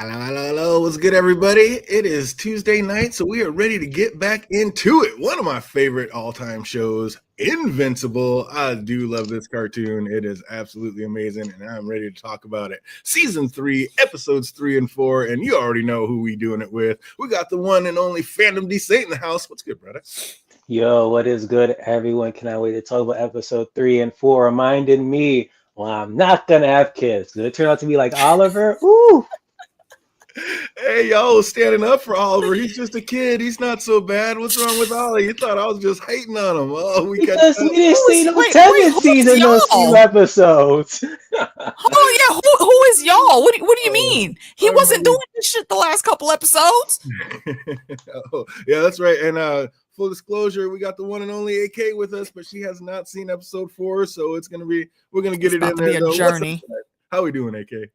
Hello, hello, hello. What's good, everybody? It is Tuesday night, so we are ready to get back into it. One of my favorite all-time shows, Invincible. I do love this cartoon. It is absolutely amazing, and I'm ready to talk about it. Season 3, episodes 3 and 4, and you already know who we doing it with. We got the one and only Fandom D Saint in the house. What's good, brother? Yo, what is good, everyone? Cannot wait to talk about episode 3 and 4. Reminding me, well, I'm not gonna have kids. Did it turn out to be like Oliver? Ooh, Hey, y'all, standing up for Oliver. He's just a kid. He's not so bad. What's wrong with Ollie? You thought I was just hating on him. Oh, we catch because we up. didn't Who see is no wait, who tendencies is in those few y'all? episodes. Hold on, yeah, who is y'all? What do you Oh, mean? He I'm wasn't ready. doing this shit the last couple episodes. Oh, yeah, that's right. And full disclosure, we got the one and only AK with us, but she has not seen episode 4, so we're gonna get It's it in about to there be a though. What's up, journey. guys? How we doing, AK?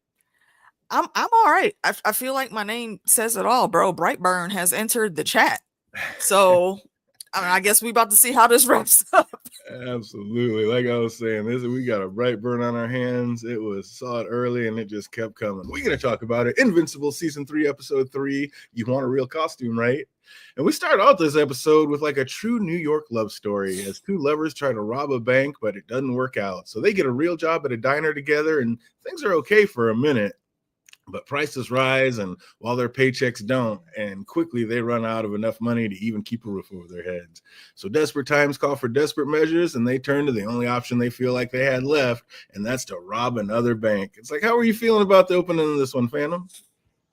I'm all right. I feel like my name says it all, bro. Brightburn has entered the chat. So I guess we about to see how this wraps up. Absolutely. Like I was saying, this we got a bright burn on our hands. It was saw it early and it just kept coming. We're gonna talk about it. Invincible season 3, episode 3. You want a real costume, right? And we start out this episode with like a true New York love story as two lovers try to rob a bank, but it doesn't work out. So they get a real job at a diner together and things are okay for a minute. But prices rise, and while their paychecks don't, and quickly they run out of enough money to even keep a roof over their heads. So desperate times call for desperate measures, and they turn to the only option they feel like they had left, and that's to rob another bank. It's like, how are you feeling about the opening of this one, Phantom?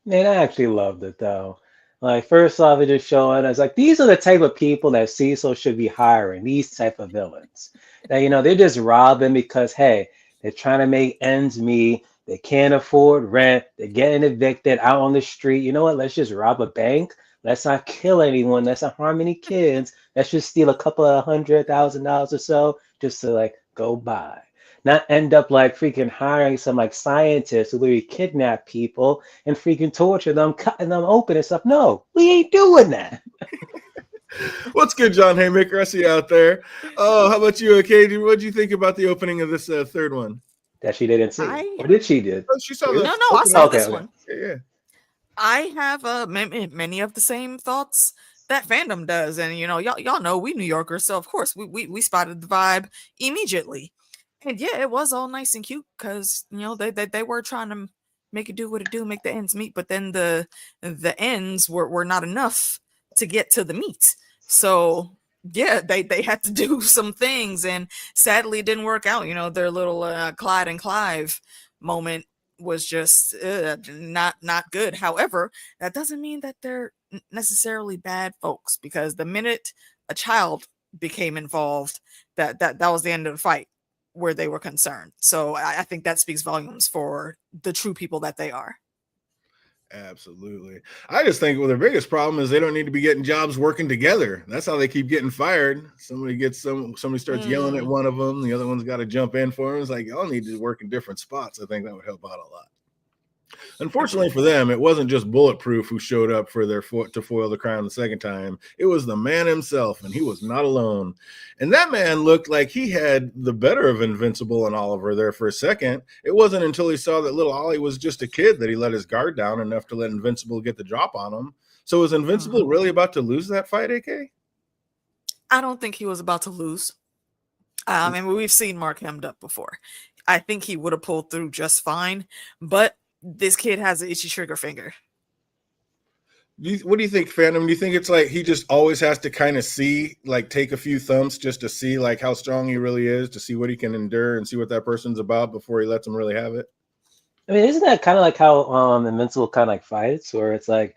Man, I actually loved it though. Like first off, it just showing us like these are the type of people that Cecil should be hiring. These type of villains. That they're just robbing because hey, they're trying to make ends meet. They can't afford rent. They're getting evicted out on the street. You know what? Let's just rob a bank. Let's not kill anyone. Let's not harm any kids. Let's just steal a couple of $100,000 or so just to like go by. Not end up like freaking hiring some like scientists who literally kidnap people and freaking torture them, cutting them open and stuff. No, we ain't doing that. What's good, John Haymaker? I see you out there. Oh, how about you, Katie? What do you think about the opening of this third one? That she didn't see. I Or did she did? Oh, she saw Yeah. the no, I opening. saw Okay, this okay. one. Yeah. I have many of the same thoughts that fandom does, and y'all know we New Yorkers, so of course we spotted the vibe immediately. And yeah, it was all nice and cute because they were trying to make it do what it do, make the ends meet, but then the ends were not enough to get to the meat. So yeah, they had to do some things, and sadly it didn't work out. Their little Clyde and Clive moment was just not good. However, that doesn't mean that they're necessarily bad folks, because the minute a child became involved, that was the end of the fight where they were concerned. So I think that speaks volumes for the true people that they are. Absolutely. I just think their biggest problem is they don't need to be getting jobs working together. That's how they keep getting fired. Somebody starts yelling at Mm. one of them, the other one's got to jump in for them. It's like y'all need to work in different spots. I think that would help out a lot. Unfortunately for Agreed. them, it wasn't just Bulletproof who showed up for to foil the crime the second time. It was the man himself, and he was not alone. And that man looked like he had the better of Invincible and Oliver there for a second. It wasn't until he saw that little Ollie was just a kid that he let his guard down enough to let Invincible get the drop on him. So was Invincible Mhm. really about to lose that fight, AK? I don't think he was about to lose. And we've seen Mark hemmed up before. I think he would have pulled through just fine, but this kid has an itchy trigger finger. What do you think, Phantom? Do you think it's like he just always has to kind of see, like take a few thumps just to see like how strong he really is, to see what he can endure and see what that person's about before he lets him really have it? I mean, isn't that kind of like how Invincible kind of like fights, where it's like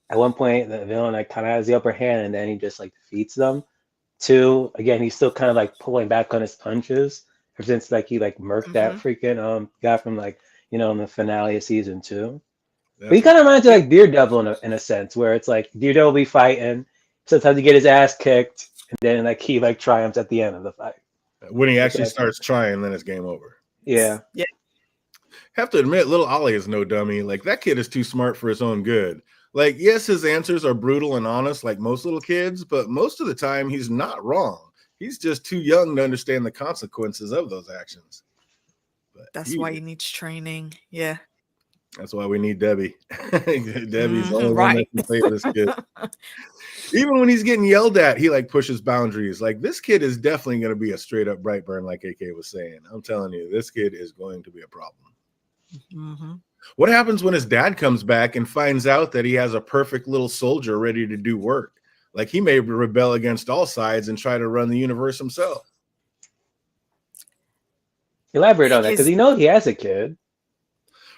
at one point the villain like kind of has the upper hand and then he just like defeats them. Two, again, he's still kind of like pulling back on his punches ever since like he like murked that Hmm. freaking guy from like in the finale of season 2. But he That's kind right. of reminds me like Daredevil in a sense, where it's like Daredevil will be fighting, sometimes he get his ass kicked, and then like he like triumphs at the end of the fight. When he Like actually that. starts trying, then it's game over. Yeah. Yeah. Have to admit, little Ollie is no dummy. Like that kid is too smart for his own good. Like, yes, his answers are brutal and honest, like most little kids, but most of the time he's not wrong. He's just too young to understand the consequences of those actions. But That's he why he needs training. Yeah. That's why we need Debbie. Debbie's the only one that Right. can save this kid. Even when he's getting yelled at, he like pushes boundaries. Like this kid is definitely going to be a straight up Brightburn, like AK was saying. I'm telling you, this kid is going to be a problem. Mm-hmm. What happens when his dad comes back and finds out that he has a perfect little soldier ready to do work? Like he may rebel against all sides and try to run the universe himself. Elaborate on that, because he has a kid.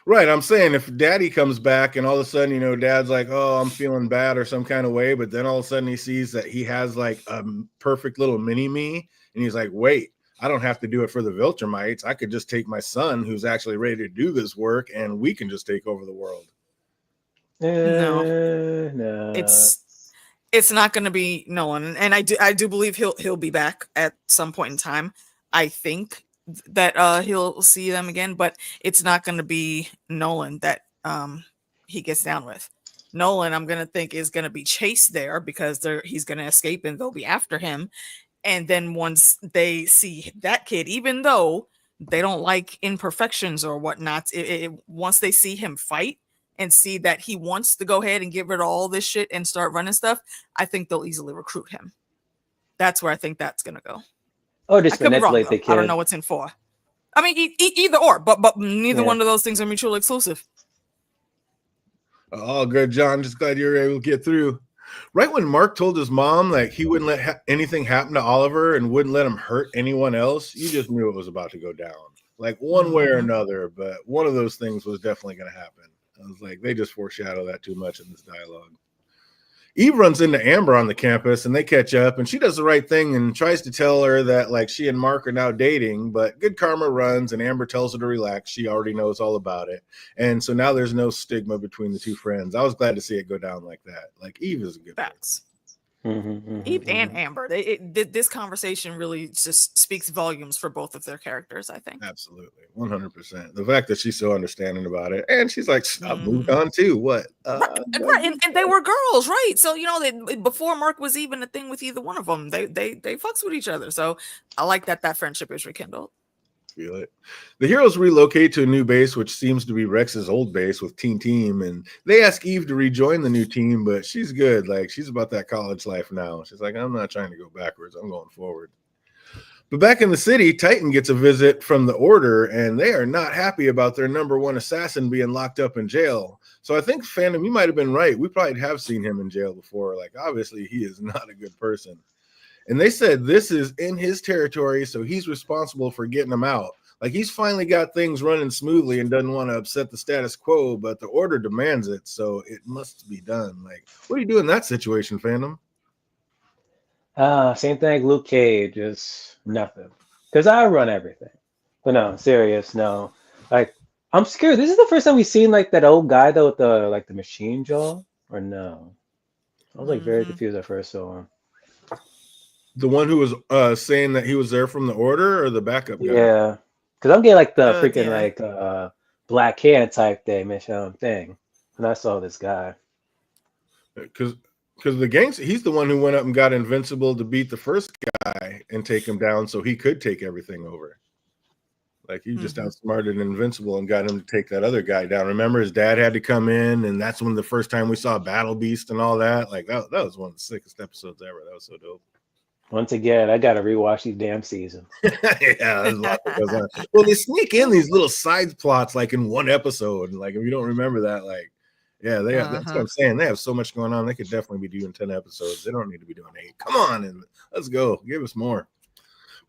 Right. I'm saying if daddy comes back and all of a sudden, dad's like, oh, I'm feeling bad or some kind of way. But then all of a sudden he sees that he has like a perfect little mini me. And he's like, wait, I don't have to do it for the Viltrumites. I could just take my son who's actually ready to do this work and we can just take over the world. No. It's not going to be Nolan. And I do believe he'll be back at some point in time. I think that he'll see them again, but it's not going to be Nolan that he gets down with. Nolan, I'm going to think, is going to be Chase there because he's going to escape and they'll be after him. And then once they see that kid, even though they don't like imperfections or whatnot, once they see him fight and see that he wants to go ahead and get rid of all this shit and start running stuff, I think they'll easily recruit him. That's where I think that's going to go. Oh, just manipulate the kid. I don't know what's in for. I mean, either or, but neither one of those things are mutually exclusive. Oh, good, John. Just glad you were able to get through. Right when Mark told his mom like he wouldn't let anything happen to Oliver and wouldn't let him hurt anyone else, you just knew it was about to go down. Like one way or another, but one of those things was definitely going to happen. I was like, they just foreshadow that too much in this dialogue. Eve runs into Amber on the campus and they catch up and she does the right thing and tries to tell her that like she and Mark are now dating, but good karma runs and Amber tells her to relax. She already knows all about it. And so now there's no stigma between the two friends. I was glad to see it go down like that. Like Eve is a good facts. Eve and Amber, this conversation really just speaks volumes for both of their characters, I think. Absolutely, 100%. The fact that she's so understanding about it, and she's like, I've moved on too. What? Right. And they were girls, right? So before Mark was even a thing with either one of them, they fucks with each other. So I like that friendship is rekindled. Feel it. The heroes relocate to a new base, which seems to be Rex's old base with Teen Team, and they ask Eve to rejoin the new team, but she's good. Like she's about that college life now. She's like, I'm not trying to go backwards. I'm going forward. But back in the city, Titan gets a visit from the Order, and they are not happy about their number one assassin being locked up in jail. So I think, Phantom, you might have been right. We probably have seen him in jail before. Like, obviously, he is not a good person. And they said this is in his territory, so he's responsible for getting him out. Like, he's finally got things running smoothly and doesn't want to upset the status quo, but the Order demands it, so it must be done. Like, what do you do in that situation, Phantom? Same thing, Luke Cage, just nothing. Because I run everything. But no, serious, no. Like, I'm scared. This is the first time we've seen like that old guy though with the machine jaw, or no? I was like very confused at first. So the one who was saying that he was there from the Order, or the backup guy? Yeah, because I'm getting like the freaking like Black Hand type thing, thing, and I saw this guy. Because the gangster, he's the one who went up and got Invincible to beat the first guy and take him down, so he could take everything over. Like he just outsmarted Invincible and got him to take that other guy down. Remember, his dad had to come in, and that's when the first time we saw Battle Beast and all that. Like that was one of the sickest episodes ever. That was so dope. Once again, I gotta rewatch these damn seasons. Yeah, there's a lot that goes on. Well, they sneak in these little side plots like in one episode. And like if you don't remember that, like they have, that's what I'm saying. They have so much going on. They could definitely be doing 10 episodes. They don't need to be doing 8. Come on, and let's go. Give us more.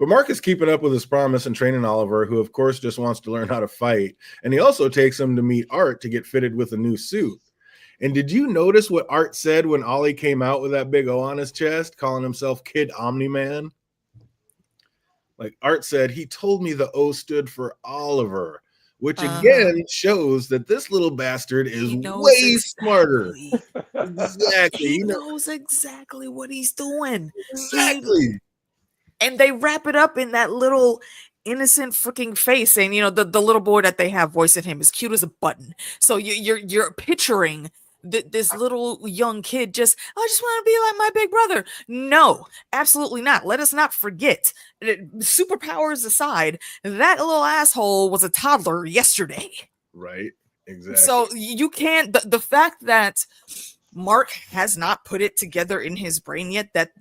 But Mark is keeping up with his promise and training Oliver, who of course just wants to learn how to fight. And he also takes him to meet Art to get fitted with a new suit. And did you notice what Art said when Ollie came out with that big O on his chest, calling himself Kid Omni-Man? Like Art said, he told me the O stood for Oliver, which again shows that this little bastard is way smarter. Exactly. He knows exactly what he's doing. Exactly. And they wrap it up in that little innocent freaking face, and the little boy that they have voicing him is cute as a button. So you're picturing this little young kid just, I just want to be like my big brother. No, absolutely not. Let us not forget, superpowers aside, that little asshole was a toddler yesterday. Right. Exactly. So you can't, the fact that Mark has not put it together in his brain yet, that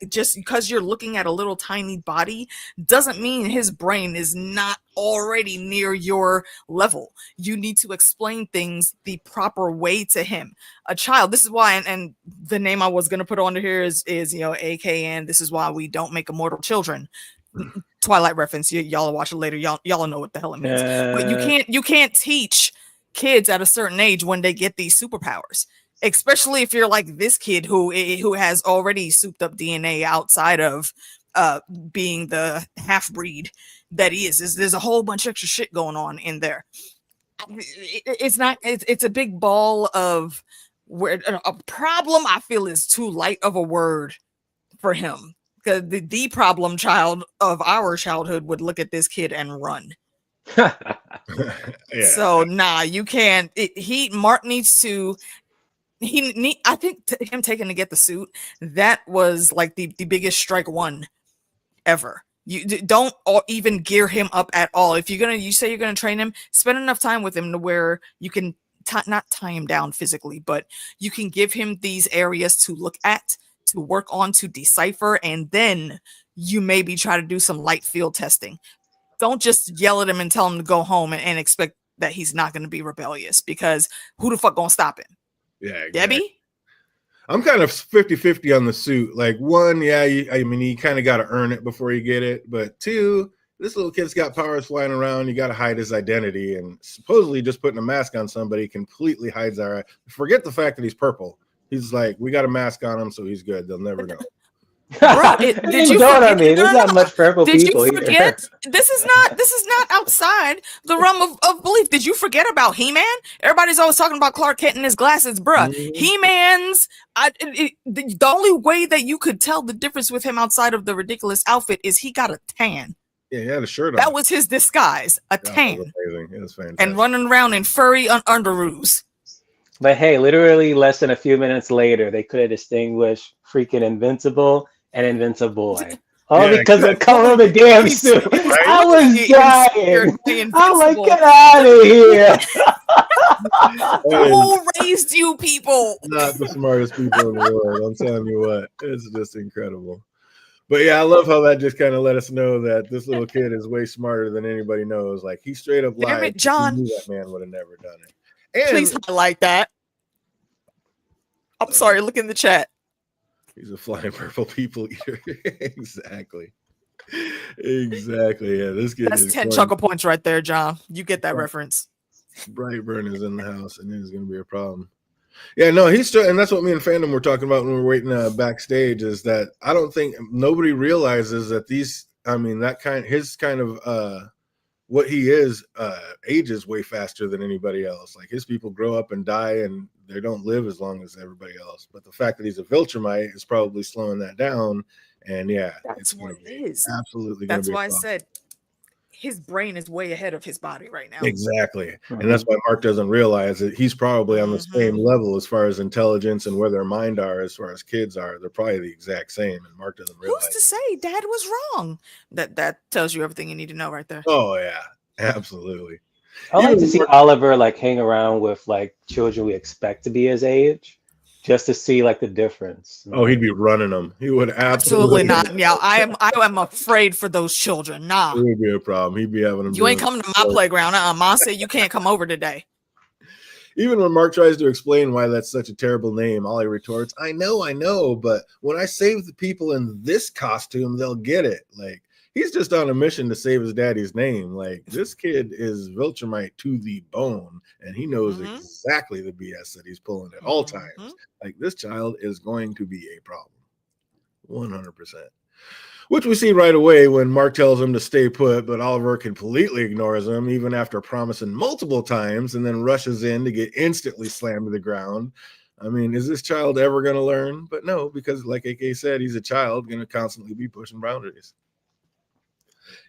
just because you're looking at a little tiny body doesn't mean his brain is not already near your level. You need to explain things the proper way to him. A child, this is why, and the name I was going to put on here is AKN. This is why we don't make immortal children. Twilight reference. Y'all will watch it later. Y'all know what the hell it means. But you can't teach kids at a certain age when they get these superpowers. Especially if you're like this kid who has already souped up DNA outside of being the half breed that he is. There's a whole bunch of extra shit going on in there. It's a big ball of where a problem. I feel is too light of a word for him, because the problem child of our childhood would look at this kid and run. So you can't. Mark needs to. I think him taking to get the suit, that was like the biggest strike one ever. You don't even gear him up at all. If you say you're gonna train him, spend enough time with him to where you can not tie him down physically, but you can give him these areas to look at, to work on, to decipher, and then you maybe try to do some light field testing. Don't just yell at him and tell him to go home and expect that he's not going to be rebellious, because who the fuck gonna stop him? Yeah, exactly. Debbie? I'm kind of 50-50 on the suit. Like, one, you kind of got to earn it before you get it. But two, this little kid's got powers flying around. You got to hide his identity. And supposedly just putting a mask on somebody completely hides our... Forget the fact that he's purple. He's like, we got a mask on him, so he's good. They'll never know. Bro, did you know what I mean? There's not much purple people here. Did you forget? This is not outside the realm of belief. Did you forget about He-Man? Everybody's always talking about Clark Kent and his glasses, bruh. He-Man's the only way that you could tell the difference with him outside of the ridiculous outfit is he got a tan. Yeah, he had a shirt on. That was his disguise, a tan. That was amazing. It was fantastic. And running around in furry underoos. But hey, literally less than a few minutes later, they could have distinguished freaking Invincible and Invincible Boy. All because of the color of the damn suit. I was dying. I'm like, get out of here. Who raised you people? Not the smartest people in the world. I'm telling you what. It's just incredible. But yeah, I love how that just kind of let us know that this little kid is way smarter than anybody knows. Like, he straight up lied. Damn it, John. He knew that man would have never done it. And please highlight that. I'm sorry, look in the chat. He's a flying purple people eater. Exactly. Yeah, this kid. That's 10 chuckle points right there, John. You get that reference. Brightburn is in the house, and it is going to be a problem. Yeah, no, he's and that's what me and Fandom were talking about when we were waiting backstage. Is that I don't think nobody realizes that his kind of what he is ages way faster than anybody else. Like, his people grow up and die, and they don't live as long as everybody else. But the fact that he's a Viltrumite is probably slowing that down. And yeah, that's what it is. Absolutely. That's why I said his brain is way ahead of his body right now. Exactly. Mm-hmm. And that's why Mark doesn't realize that he's probably on the same level as far as intelligence and where their mind are as far as kids are. They're probably the exact same. And Mark doesn't realize. Who's to say Dad was wrong? That tells you everything you need to know right there. Oh, yeah. Absolutely. I like to see Oliver like hang around with like children we expect to be his age, just to see like the difference. Oh, he'd be running them. He would absolutely not. Yeah, I am afraid for those children. Nah, it would be a problem. He'd be having them. You ain't coming to my playground. Mom said you can't come over today. Even when Mark tries to explain why that's such a terrible name, Ollie retorts, I know, but when I save the people in this costume, they'll get it. Like, he's just on a mission to save his daddy's name. Like, this kid is Viltrumite to the bone, and he knows exactly the BS that he's pulling at all times. Like, this child is going to be a problem. 100%. Which we see right away when Mark tells him to stay put, but Oliver completely ignores him, even after promising multiple times, and then rushes in to get instantly slammed to the ground. I mean, is this child ever going to learn? But no, because like AK said, he's a child going to constantly be pushing boundaries.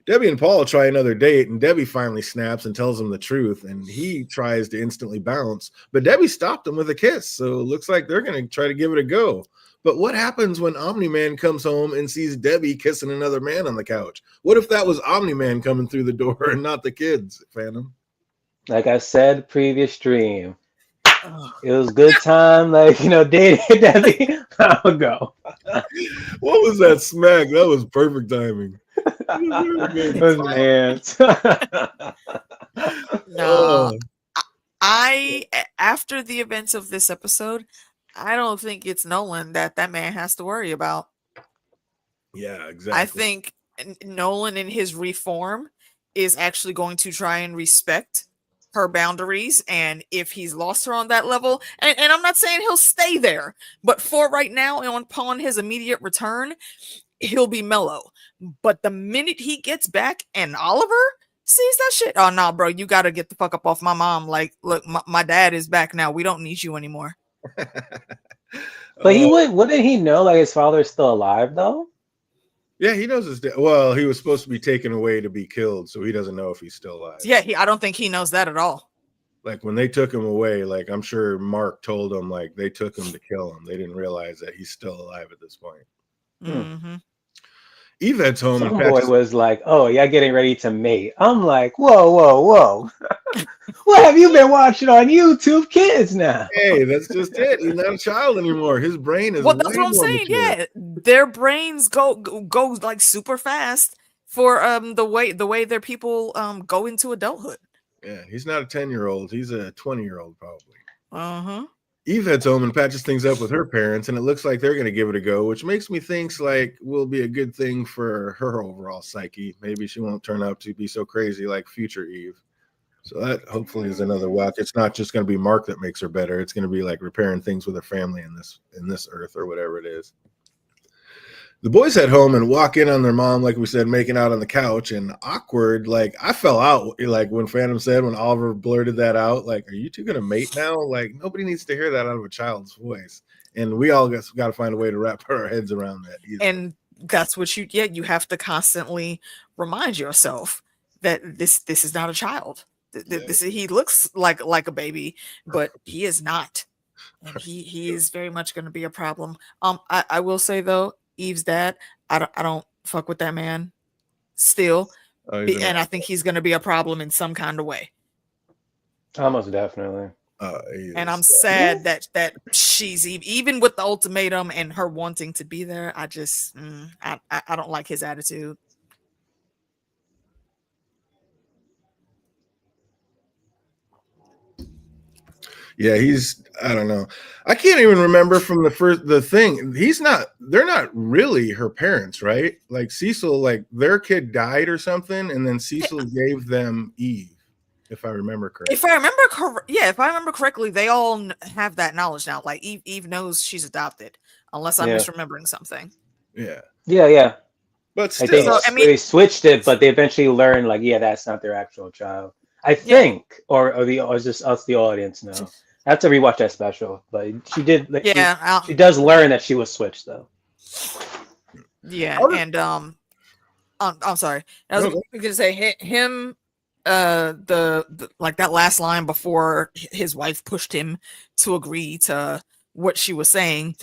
Debbie and Paul try another date, and Debbie finally snaps and tells him the truth, and he tries to instantly bounce, but Debbie stopped him with a kiss, so it looks like they're going to try to give it a go. But what happens when Omni-Man comes home and sees Debbie kissing another man on the couch? What if that was Omni-Man coming through the door and not the kids, Phantom? Like I said, previous stream, Ugh. it was good time. Like dating Debbie. I'll go. What was that smack? That was perfect timing. It was man's. No, Oh, after the events of this episode, I don't think it's Nolan that man has to worry about. yeah, I exactly. think Nolan in his reform is actually going to try and respect her boundaries. And if he's lost her on that level, and I'm not saying he'll stay there, but for right now, and upon his immediate return, he'll be mellow. But the minute he gets back and Oliver sees that shit, oh no, bro, you gotta get the fuck up off my mom. Like, look, my dad is back now. We don't need you anymore. But he Oh, wouldn't he know like his father's still alive though? yeah, he knows his dad. Well, he was supposed to be taken away to be killed, so he doesn't know if he's still alive. Yeah, I don't think he knows that at all. Like when they took him away, like I'm sure Mark told him, like they took him to kill him. They didn't realize that he's still alive at this point. Mm-hmm. Yvette's home and Some boy Patches. was like, "Oh, y'all getting ready to mate." I'm like, "Whoa, whoa, whoa! What have you been watching on YouTube, kids?" Now, Hey, that's just it. He's not a child anymore. His brain is Well, way that's what I'm more saying. mature. Yeah, their brains go like super fast for the way their people go into adulthood. Yeah, he's not a 10-year-old. He's a 20-year-old probably. Uh-huh. Eve heads home and patches things up with her parents, and it looks like they're going to give it a go, which makes me think like will be a good thing for her overall psyche. Maybe she won't turn out to be so crazy like future Eve. So that hopefully is another watch. It's not just going to be Mark that makes her better. It's going to be like repairing things with her family in this earth or whatever it is. The boys head home and walk in on their mom, like we said, making out on the couch, and awkward. Like I fell out, like when Phantom said, when Oliver blurted that out, like, "Are you two gonna mate now?" Like nobody needs to hear that out of a child's voice, and we all got to find a way to wrap our heads around that. Easily. And that's what you have to constantly remind yourself that this is not a child. This he looks like a baby, but he is not. And he is very much going to be a problem. I will say though, Eve's dad, I don't fuck with that man still, and I think he's going to be a problem in some kind of way. almost definitely. And I'm sad that she's even with the ultimatum and her wanting to be there. I just I don't like his attitude. Yeah, I don't know. I can't even remember from the thing. They're not really her parents, right? Like Cecil, like their kid died or something, and then Cecil gave them Eve, if I remember correctly. If I remember correctly, they all have that knowledge now. Like Eve knows she's adopted, unless I'm misremembering something. Yeah. Yeah. But still, like they switched it, but they eventually learned, like, yeah, that's not their actual child. I think, or is just us, the audience, know. I have to rewatch that special, but she did. Like, she does learn that she was switched, though. Yeah, and I'm sorry. I was gonna say him. The like that last line before his wife pushed him to agree to what she was saying.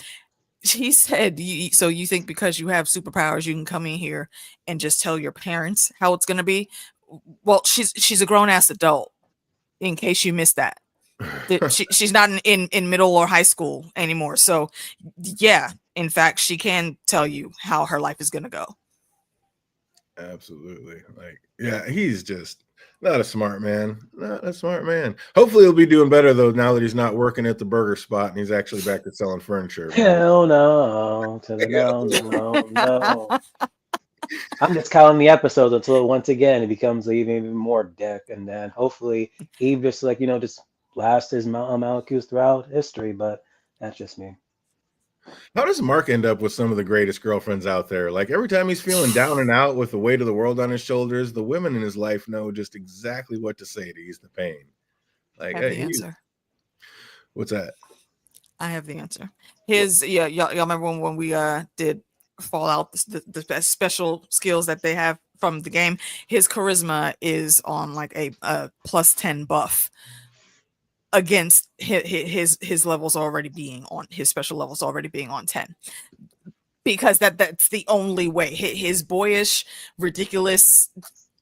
She said, "So you think because you have superpowers, you can come in here and just tell your parents how it's gonna be?" Well, she's a grown ass adult. In case you missed that. She's not in middle or high school anymore. So yeah, in fact, she can tell you how her life is gonna go. Absolutely. Like, yeah, he's just not a smart man. Not a smart man. Hopefully he'll be doing better though now that he's not working at the burger spot and he's actually back to selling furniture. Hell no. No. I'm just counting the episodes until once again it becomes even more dick, and then hopefully Eve just like just blast his molecules throughout history. But that's just me. How does Mark end up with some of the greatest girlfriends out there? Like every time he's feeling down and out with the weight of the world on his shoulders, the women in his life know just exactly what to say to ease the pain. Like, I have the answer. What's that? I have the answer. Y'all remember when we did Fallout, the special skills that they have from the game? His charisma is on like a +10 buff against his levels already being on his special levels already being on 10, because that's the only way. His boyish, ridiculous,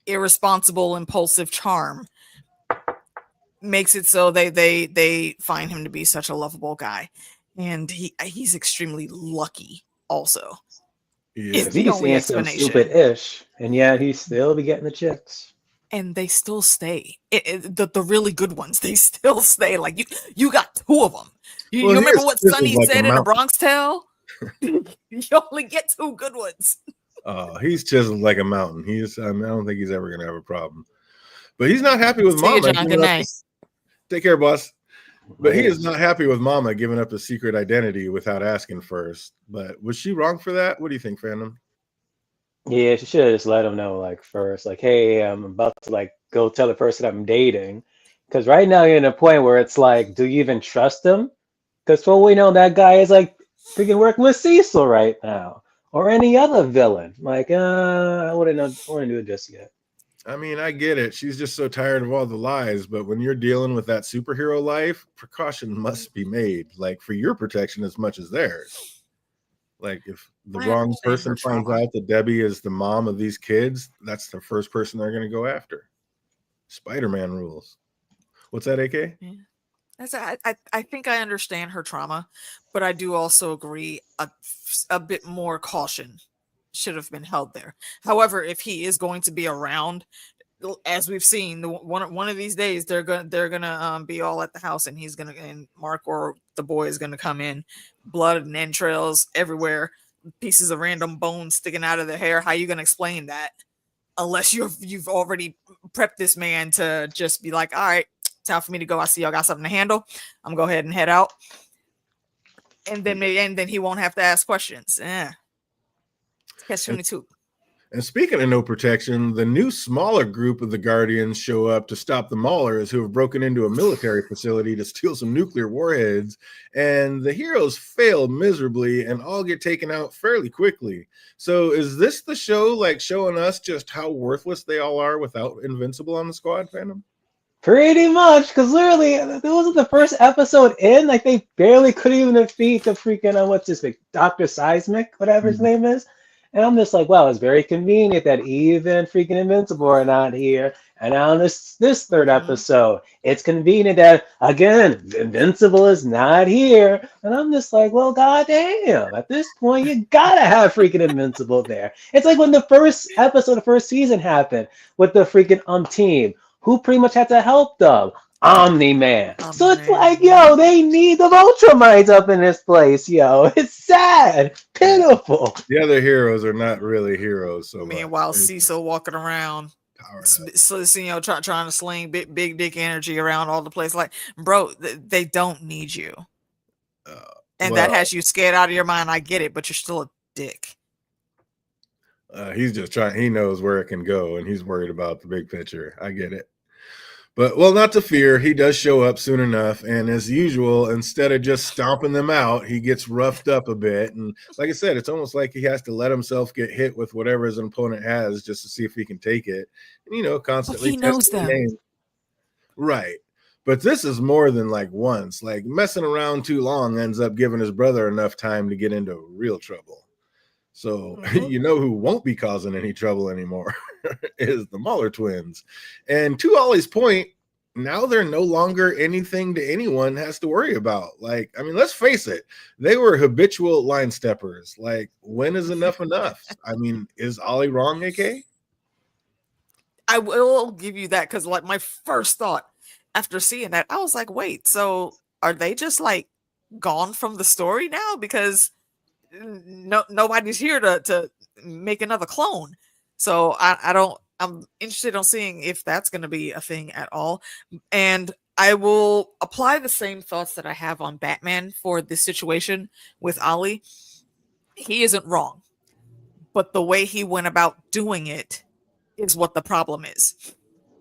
irresponsible, impulsive charm makes it so they find him to be such a lovable guy, and he's extremely lucky. Also, is Because he the be only saying some explanation. stupid-ish, and yet he still be getting the chicks. And they still stay. The really good ones, they still stay. Like you got two of them. You Well, he remember is what chiseled Sonny like a said in a mountain. Bronx Tale? You only get two good ones. He's chiseled like a mountain. I don't think he's ever gonna have a problem. But he's not happy with See you, Mama. John. Good night. Take care, boss. But he is Right. not happy with Mama giving up the secret identity without asking first. But was she wrong for that? What do you think, fandom? Yeah, she should have just let him know like first, like, hey, I'm about to like go tell the person I'm dating. Because right now you're in a point where it's like, do you even trust him? Because for all we know, that guy is like freaking working with Cecil right now, or any other villain. Like, I wouldn't do it just yet. I mean, I get it. She's just so tired of all the lies. But when you're dealing with that superhero life, precaution must be made, like for your protection as much as theirs. Like if the I wrong understand person her finds trauma. out that Debbie is the mom of these kids, that's the first person they're going to go after. Spider-Man rules. What's that, AK? Yeah. I think I understand her trauma, but I do also agree a bit more caution should have been held there. However, if he is going to be around, as we've seen, one of these days they're gonna be all at the house, and and Mark or the boy is gonna come in, blood and entrails everywhere, pieces of random bones sticking out of their hair. How you gonna explain that? Unless you've already prepped this man to just be like, all right, time for me to go. I see y'all got something to handle. I'm gonna go ahead and head out, and then he won't have to ask questions. Catch 22. And speaking of no protection, the new smaller group of the Guardians show up to stop the Maulers who have broken into a military facility to steal some nuclear warheads. And the heroes fail miserably and all get taken out fairly quickly. So is this the show like showing us just how worthless they all are without Invincible on the squad, fandom? Pretty much, because literally, that was the first episode in. Like, they barely could even defeat the freaking, what's his name, Dr. Seismic, whatever his name is. And I'm just like, wow, it's very convenient that even freaking Invincible are not here. And now this third episode, it's convenient that, again, Invincible is not here. And I'm just like, well, goddamn, at this point, you gotta have freaking Invincible there. It's like when the first episode, the first season happened with the freaking team. Who pretty much had to help them? Omni-Man. So it's like, yo, they need the Ultramites up in this place, yo. It's sad, pitiful. The other heroes are not really heroes. So Meanwhile, Cecil walking around, trying to sling big dick energy around all the place. Like, bro, they don't need you, and that has you scared out of your mind. I get it, but you're still a dick. He's just trying. He knows where it can go, and he's worried about the big picture. I get it. But, well, not to fear, he does show up soon enough. And as usual, instead of just stomping them out, he gets roughed up a bit. And like I said, it's almost like he has to let himself get hit with whatever his opponent has just to see if he can take it. And, constantly he knows testing them. names. Right. But this is more than like once. Like messing around too long ends up giving his brother enough time to get into real trouble. So who won't be causing any trouble anymore is the Mauler twins. And to Ollie's point, now they're no longer anything to anyone has to worry about. Like, I mean, let's face it, they were habitual line steppers. Like, when is enough enough? I mean, is Ollie wrong, AK? I will give you that, because like my first thought after seeing that, I was like, wait, so are they just like gone from the story now? Because nobody's here to make another clone. So I'm interested on seeing if that's going to be a thing at all. And I will apply the same thoughts that I have on Batman for this situation with Ollie. He isn't wrong, but the way he went about doing it is what the problem is.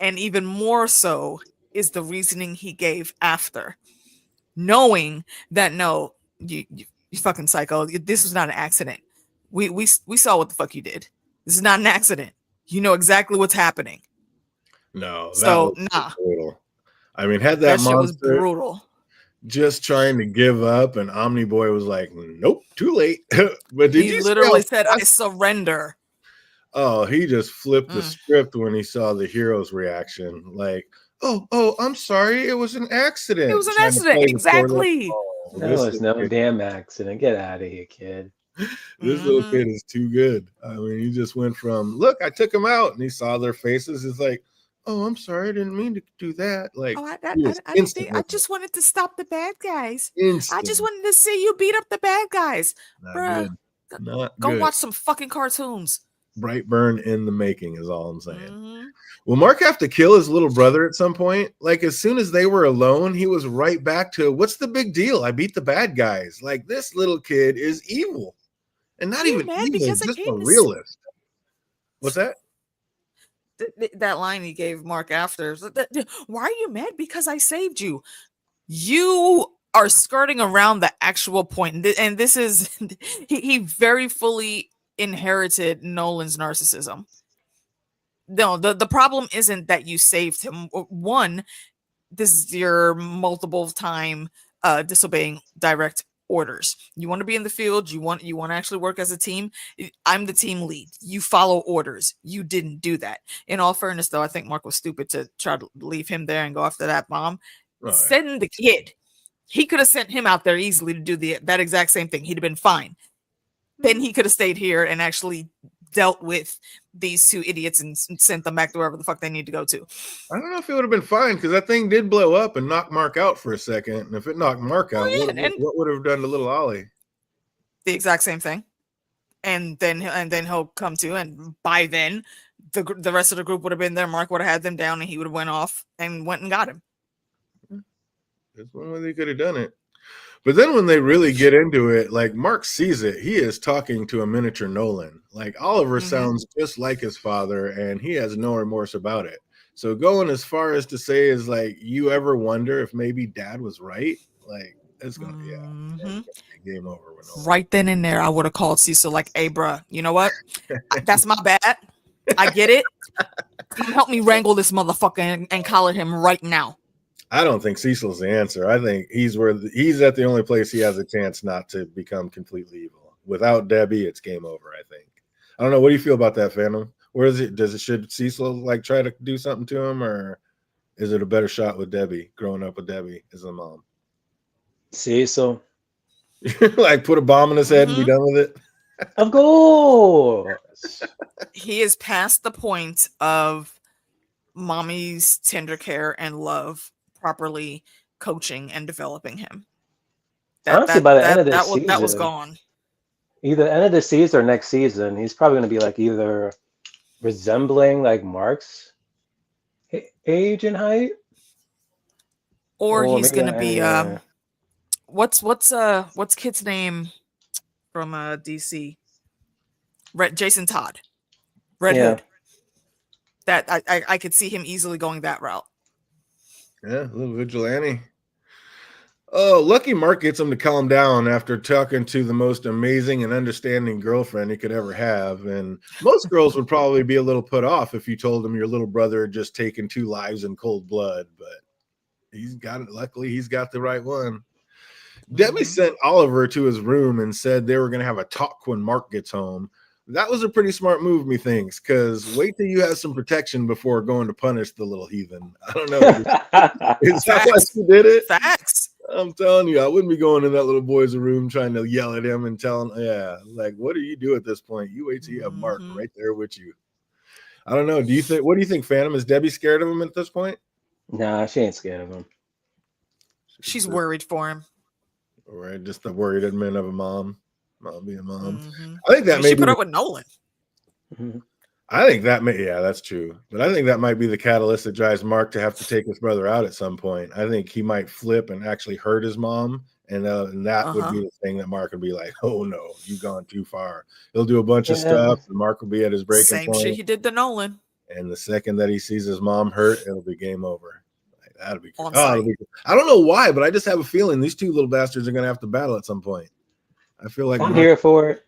And even more so is the reasoning he gave after, knowing that no, you fucking psycho. This was not an accident. We saw what the fuck you did. This is not an accident. You know exactly what's happening. No, So that was brutal. I mean, had that that shit was monster brutal. just trying to give up, and Omni Boy was like, "Nope, too late." But did He you literally see said, "I surrender." Oh, he just flipped the script when he saw the hero's reaction. Like, oh, I'm sorry, it was an accident. It was an Trying to play accident. the toilet. Exactly. Oh, That was no damn accident. Get out of here, kid. This little kid is too good. I mean, he just went from, look, I took him out, and he saw their faces. It's like, oh, I'm sorry, I didn't mean to do that. Like, Oh, I didn't think. I just wanted to stop the bad guys. I just wanted to see you beat up the bad guys, bruh. Not go good. watch some fucking cartoons. Brightburn in the making is all I'm saying. Will Mark have to kill his little brother at some point? Like, as soon as they were alone, he was right back to, what's the big deal? I beat the bad guys. Like, this little kid is evil. And not even evil, just a realist. What's that? That line he gave Mark after. Why are you mad? Because I saved you. You are skirting around the actual point. And this is, he very fully inherited Nolan's narcissism. No, the problem isn't that you saved him. One, this is your multiple time disobeying direct orders. You want to be in the field, you want to actually work as a team. I'm the team lead. You follow orders. You didn't do that. In all fairness, though, I think Mark was stupid to try to leave him there and go after that bomb. Send the kid. He could have sent him out there easily to do that exact same thing. He'd have been fine. Then he could have stayed here and actually dealt with these two idiots and sent them back to wherever the fuck they need to go to. I don't know if it would have been fine, because that thing did blow up and knock Mark out for a second. And if it knocked Mark out, what would have done to little Ollie? The exact same thing. And then he'll come to, and by then the rest of the group would have been there. Mark would have had them down, and he would have went off and went and got him. That's one way they could have done it. But then when they really get into it, like, Mark sees it, he is talking to a miniature Nolan. Like, Oliver sounds just like his father, and he has no remorse about it. So going as far as to say is, like, you ever wonder if maybe Dad was right? Like, it's going to be a game over with Nolan. Right then and there, I would have called Cecil like, hey, bruh, you know what? That's my bad. I get it. Come help me wrangle this motherfucker and collar him right now. I don't think Cecil's the answer. I think he's at the only place he has a chance not to become completely evil. Without Debbie, it's game over, I think. I don't know. What do you feel about that, Phantom? Where is it? Should Cecil like try to do something to him, or is it a better shot with Debbie, growing up with Debbie as a mom? Cecil. Like, put a bomb in his head and be done with it? Of course. He is past the point of mommy's tender care and love properly coaching and developing him. Honestly, by the end of this season, that was gone. Either end of the season or next season, he's probably going to be like either resembling like Mark's age and height, or he's going to be what's kid's name from DC? Jason Todd, Red Hood. That I could see him easily going that route. Yeah, a little vigilante. Oh, lucky Mark gets him to calm down after talking to the most amazing and understanding girlfriend he could ever have. And most girls would probably be a little put off if you told them your little brother had just taken 2 lives in cold blood. But he's got it. Luckily, he's got the right one. Debbie sent Oliver to his room and said they were going to have a talk when Mark gets home. That was a pretty smart move, methinks, because wait till you have some protection before going to punish the little heathen. I don't know. Is that why she did it? Facts. I'm telling you, I wouldn't be going in that little boy's room trying to yell at him and tell him, like, what do you do at this point? You wait till you have Mark right there with you. I don't know. What do you think, Phantom? Is Debbie scared of him at this point? Nah, she ain't scared of him. She's worried for him. Right, just the worried admin of a mom. Mom being a mom. I think that may put up with Nolan. I think that that's true. But I think that might be the catalyst that drives Mark to have to take his brother out at some point. I think he might flip and actually hurt his mom. And that would be the thing that Mark would be like, oh no, you've gone too far. He'll do a bunch of stuff, and Mark will be at his breaking point. Same shit he did to Nolan. And the second that he sees his mom hurt, it'll be game over. Like, that'll be cool. I don't know why, but I just have a feeling these two little bastards are going to have to battle at some point. I feel like I'm here for it.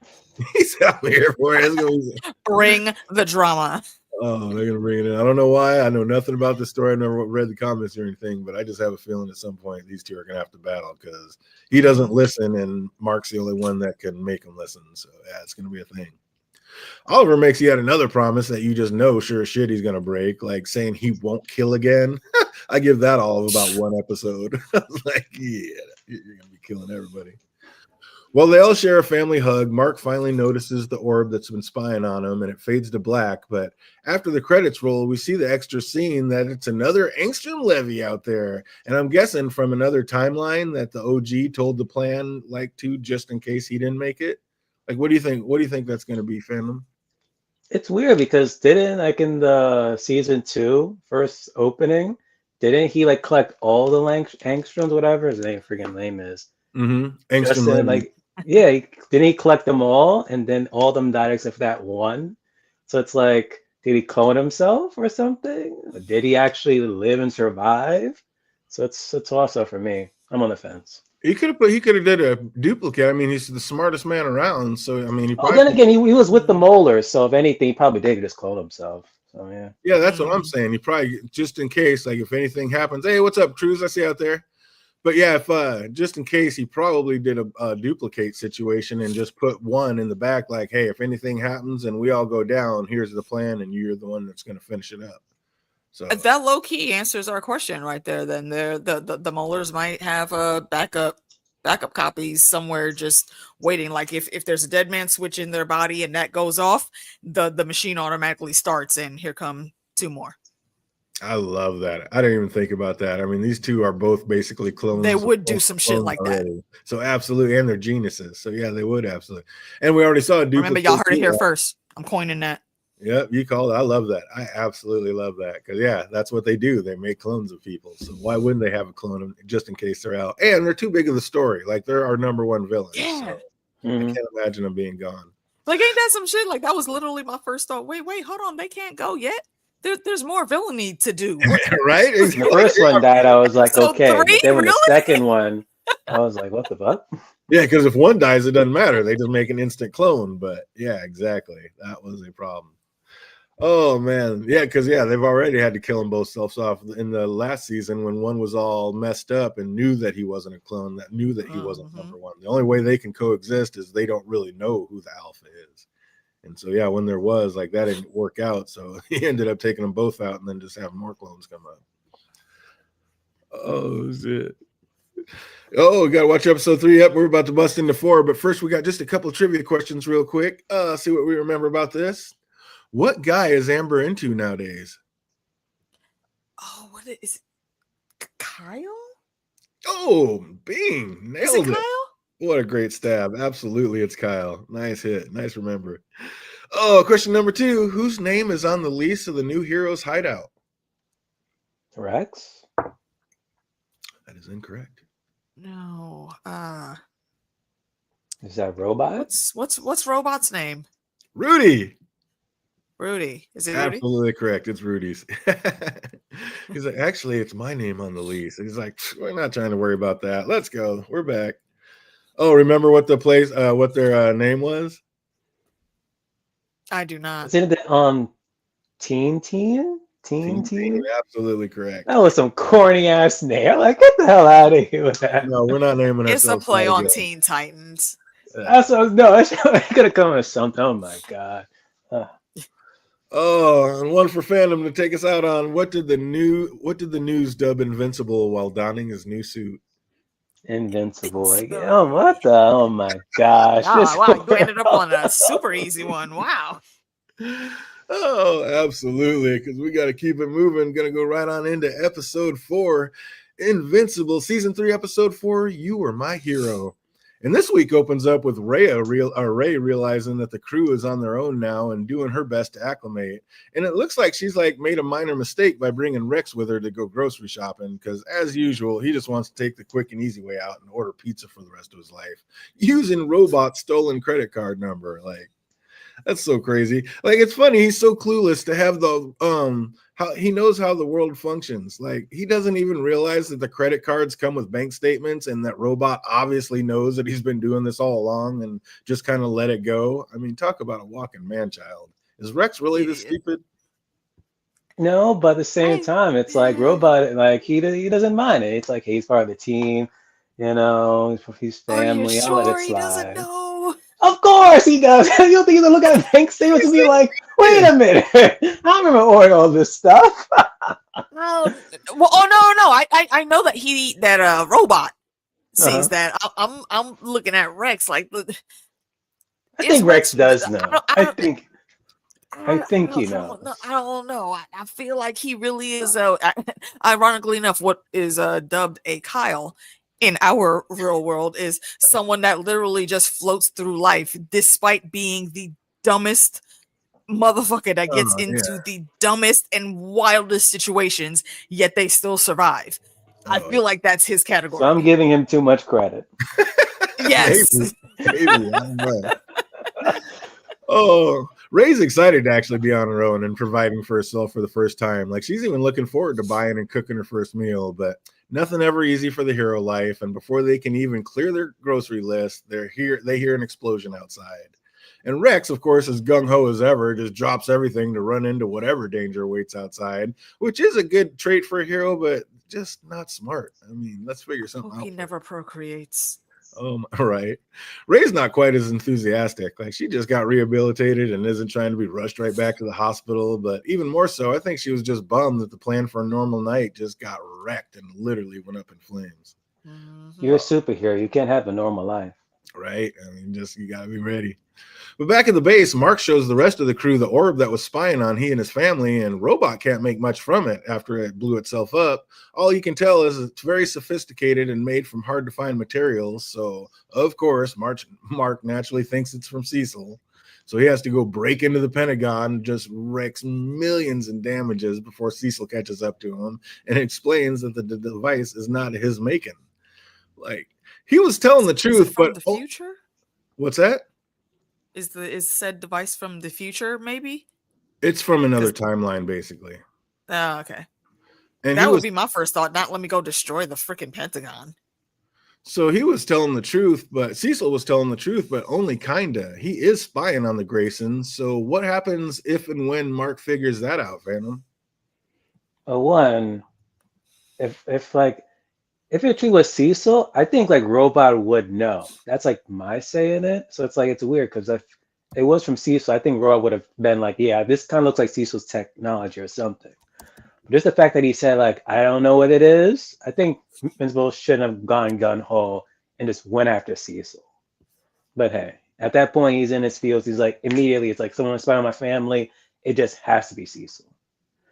He's out here for it. Bring the drama. Oh, they're gonna bring it in. I don't know why. I know nothing about the story. I never read the comments or anything, but I just have a feeling at some point these two are gonna have to battle because he doesn't listen, and Mark's the only one that can make him listen. So yeah, it's gonna be a thing. Oliver makes yet another promise that you just know sure as shit he's gonna break, like saying he won't kill again. I give that all of about one episode. I was like, yeah, you're gonna be killing everybody. Well, they all share a family hug. Mark finally notices the orb that's been spying on him, and it fades to black. But after the credits roll, we see the extra scene that it's another Angstrom levy out there. And I'm guessing from another timeline that the OG told the plan, like, to just in case he didn't make it. Like, what do you think? What do you think that's going to be, fandom? It's weird because didn't like in the season 2 first opening, didn't he like collect all the angstroms, whatever his freaking name is? Mm-hmm. Angstrom Justin, levy. like, yeah, didn't he collect them all and then all of them died except for that one? So it's like, did he clone himself or something? Or did he actually live and survive? So it's also for me. I'm on the fence. He could have did a duplicate. I mean, he's the smartest man around. So I mean, he probably. Then again, he was with the molars, so if anything, he probably did just clone himself. So yeah. Yeah, that's what I'm saying. He probably just in case, like if anything happens. Hey, what's up, Cruz? I see you out there. But yeah, if just in case, he probably did a duplicate situation and just put one in the back, like, hey, if anything happens and we all go down, here's the plan, and you're the one that's going to finish it up. So that low key answers our question right there. Then the molars might have a backup copies somewhere just waiting. Like if there's a dead man switch in their body and that goes off, the machine automatically starts and here come 2 more. I love that. I didn't even think about that. I mean, these two are both basically clones. They would do some shit like already. That. So absolutely, and they're geniuses. So yeah, they would absolutely. And we already saw a duplicate. Remember, y'all heard it here first. I'm coining that. Yep, you called it. I love that. I absolutely love that because yeah, that's what they do. They make clones of people. So why wouldn't they have a clone just in case they're out? And they're too big of the story. Like they're our number one villain. Yeah, so I can't imagine them being gone. Like, ain't that some shit? Like that was literally my first thought. Wait, hold on. They can't go yet. There's more villainy to do. Right? The first one died. I was like, So okay. 3? But then when Really? the second one, I was like, what the fuck? Yeah, because if one dies, it doesn't matter. They just make an instant clone. But yeah, exactly. That was a problem. Oh man, yeah, because they've already had to kill them both selves off in the last season when one was all messed up and knew that he wasn't a clone, that knew that he wasn't number one. The only way they can coexist is they don't really know who the alpha is. And so yeah, when there was like that didn't work out, so he ended up taking them both out and then just having more clones come up. Oh shit. Oh, we gotta watch episode 3. Yep, we're about to bust into 4, but first we got just a couple of trivia questions real quick. See what we remember about this. What guy is Amber into nowadays? Oh, what is it? Kyle? Oh, Bing. Nailed it. Kyle? What a great stab. Absolutely, it's Kyle. Nice hit. Nice remember. Oh, question number 2. Whose name is on the lease of the new hero's hideout? Rex? That is incorrect. No. Is that Robot? What's Robot's name? Rudy. Rudy. Is it Rudy? Absolutely correct. It's Rudy's. He's like, actually, it's my name on the lease. He's like, we're not trying to worry about that. Let's go. We're back. Oh, remember what the place, what their name was? I do not. Is it the Teen? Absolutely correct. That was some corny ass name. I'm like, get the hell out of here with that. No, we're not naming It's ourselves. a play on Teen Titans. That's what, no, it's gonna come with something. Oh my god. Oh, and one for fandom to take us out on what did the news dub Invincible while donning his new suit? Invincible. Oh, what the? Oh my gosh. Wow, you ended up on a super easy one. Wow. Oh, absolutely. Because we got to keep it moving. Gonna go right on into episode 4, Invincible, season 3, episode 4. You Were My Hero. And this week opens up with Ray realizing that the crew is on their own now and doing her best to acclimate. And it looks like she's like made a minor mistake by bringing Rex with her to go grocery shopping because, as usual, he just wants to take the quick and easy way out and order pizza for the rest of his life using Robot's stolen credit card number. Like, that's so crazy. Like, it's funny. He's so clueless to have the how he knows how the world functions. Like, he doesn't even realize that the credit cards come with bank statements and that Robot obviously knows that he's been doing this all along and just kind of let it go. I mean, talk about a walking man-child. Is Rex really this stupid? No, but at the same time, it's like Robot, like he doesn't mind it. It's like he's part of the team, you know, he's family. Are you I'll let sure it he slide. doesn't know? Of course he does. You don't think he's gonna look at bank statements and be like, wait a minute, I remember ordering all this stuff. Oh, well, oh no, I know that that robot sees Uh-huh. that. I'm looking at Rex like, I is think Rex Rex? does I know. don't, I don't, I think I he don't know. knows. I don't know. I feel like he really is. Ironically enough, what is dubbed a Kyle in our real world is someone that literally just floats through life despite being the dumbest motherfucker that gets Oh into yeah. the dumbest and wildest situations, yet they still survive. I Oh feel like that's his So I'm category. giving him too much credit. maybe, Yes. maybe. I don't know. Oh, Ray's excited to actually be on her own and providing for herself for the first time. Like she's even looking forward to buying and cooking her first meal, but nothing ever easy for the hero life. And before they can even clear their grocery list, they hear an explosion outside. And Rex, of course, as gung-ho as ever, just drops everything to run into whatever danger awaits outside, which is a good trait for a hero, but just not smart. I mean, let's figure something Hope out. he never procreates. All right. Ray's not quite as enthusiastic. Like she just got rehabilitated and isn't trying to be rushed right back to the hospital. But even more so, I think she was just bummed that the plan for a normal night just got wrecked and literally went up in flames. You're a Mm-hmm. superhero. You can't have a normal life. Right? I mean, just you gotta be ready. But back at the base, Mark shows the rest of the crew the orb that was spying on he and his family, and Robot can't make much from it after it blew itself up. All you can tell is it's very sophisticated and made from hard to find materials. So, of course, Mark naturally thinks it's from Cecil. So he has to go break into the Pentagon, just wrecks millions in damages before Cecil catches up to him and explains that the device is not his making. Like, he was telling the Is it truth, from but the future? what's that? Is said device from the future? Maybe. It's from another 'Cause- timeline, basically. Oh, okay. And he That would was be my first thought. Not let me go destroy the freaking Pentagon. so he was telling the truth, but Cecil was telling the truth, but only kinda. He is spying on the Graysons. So what happens if and when Mark figures that out, Phantom? One, if like if it truly was Cecil, I think like Robot would know. That's like my say in it. So it's like it's weird because if it was from Cecil, I think Robot would have been like, yeah, this kind of looks like Cecil's technology or something. Just the fact that he said like, I don't know what it is. I think Invincible shouldn't have gone gun ho and just went after Cecil. But hey, at that point, he's in his fields. He's like immediately, it's like someone spying on my family. It just has to be Cecil.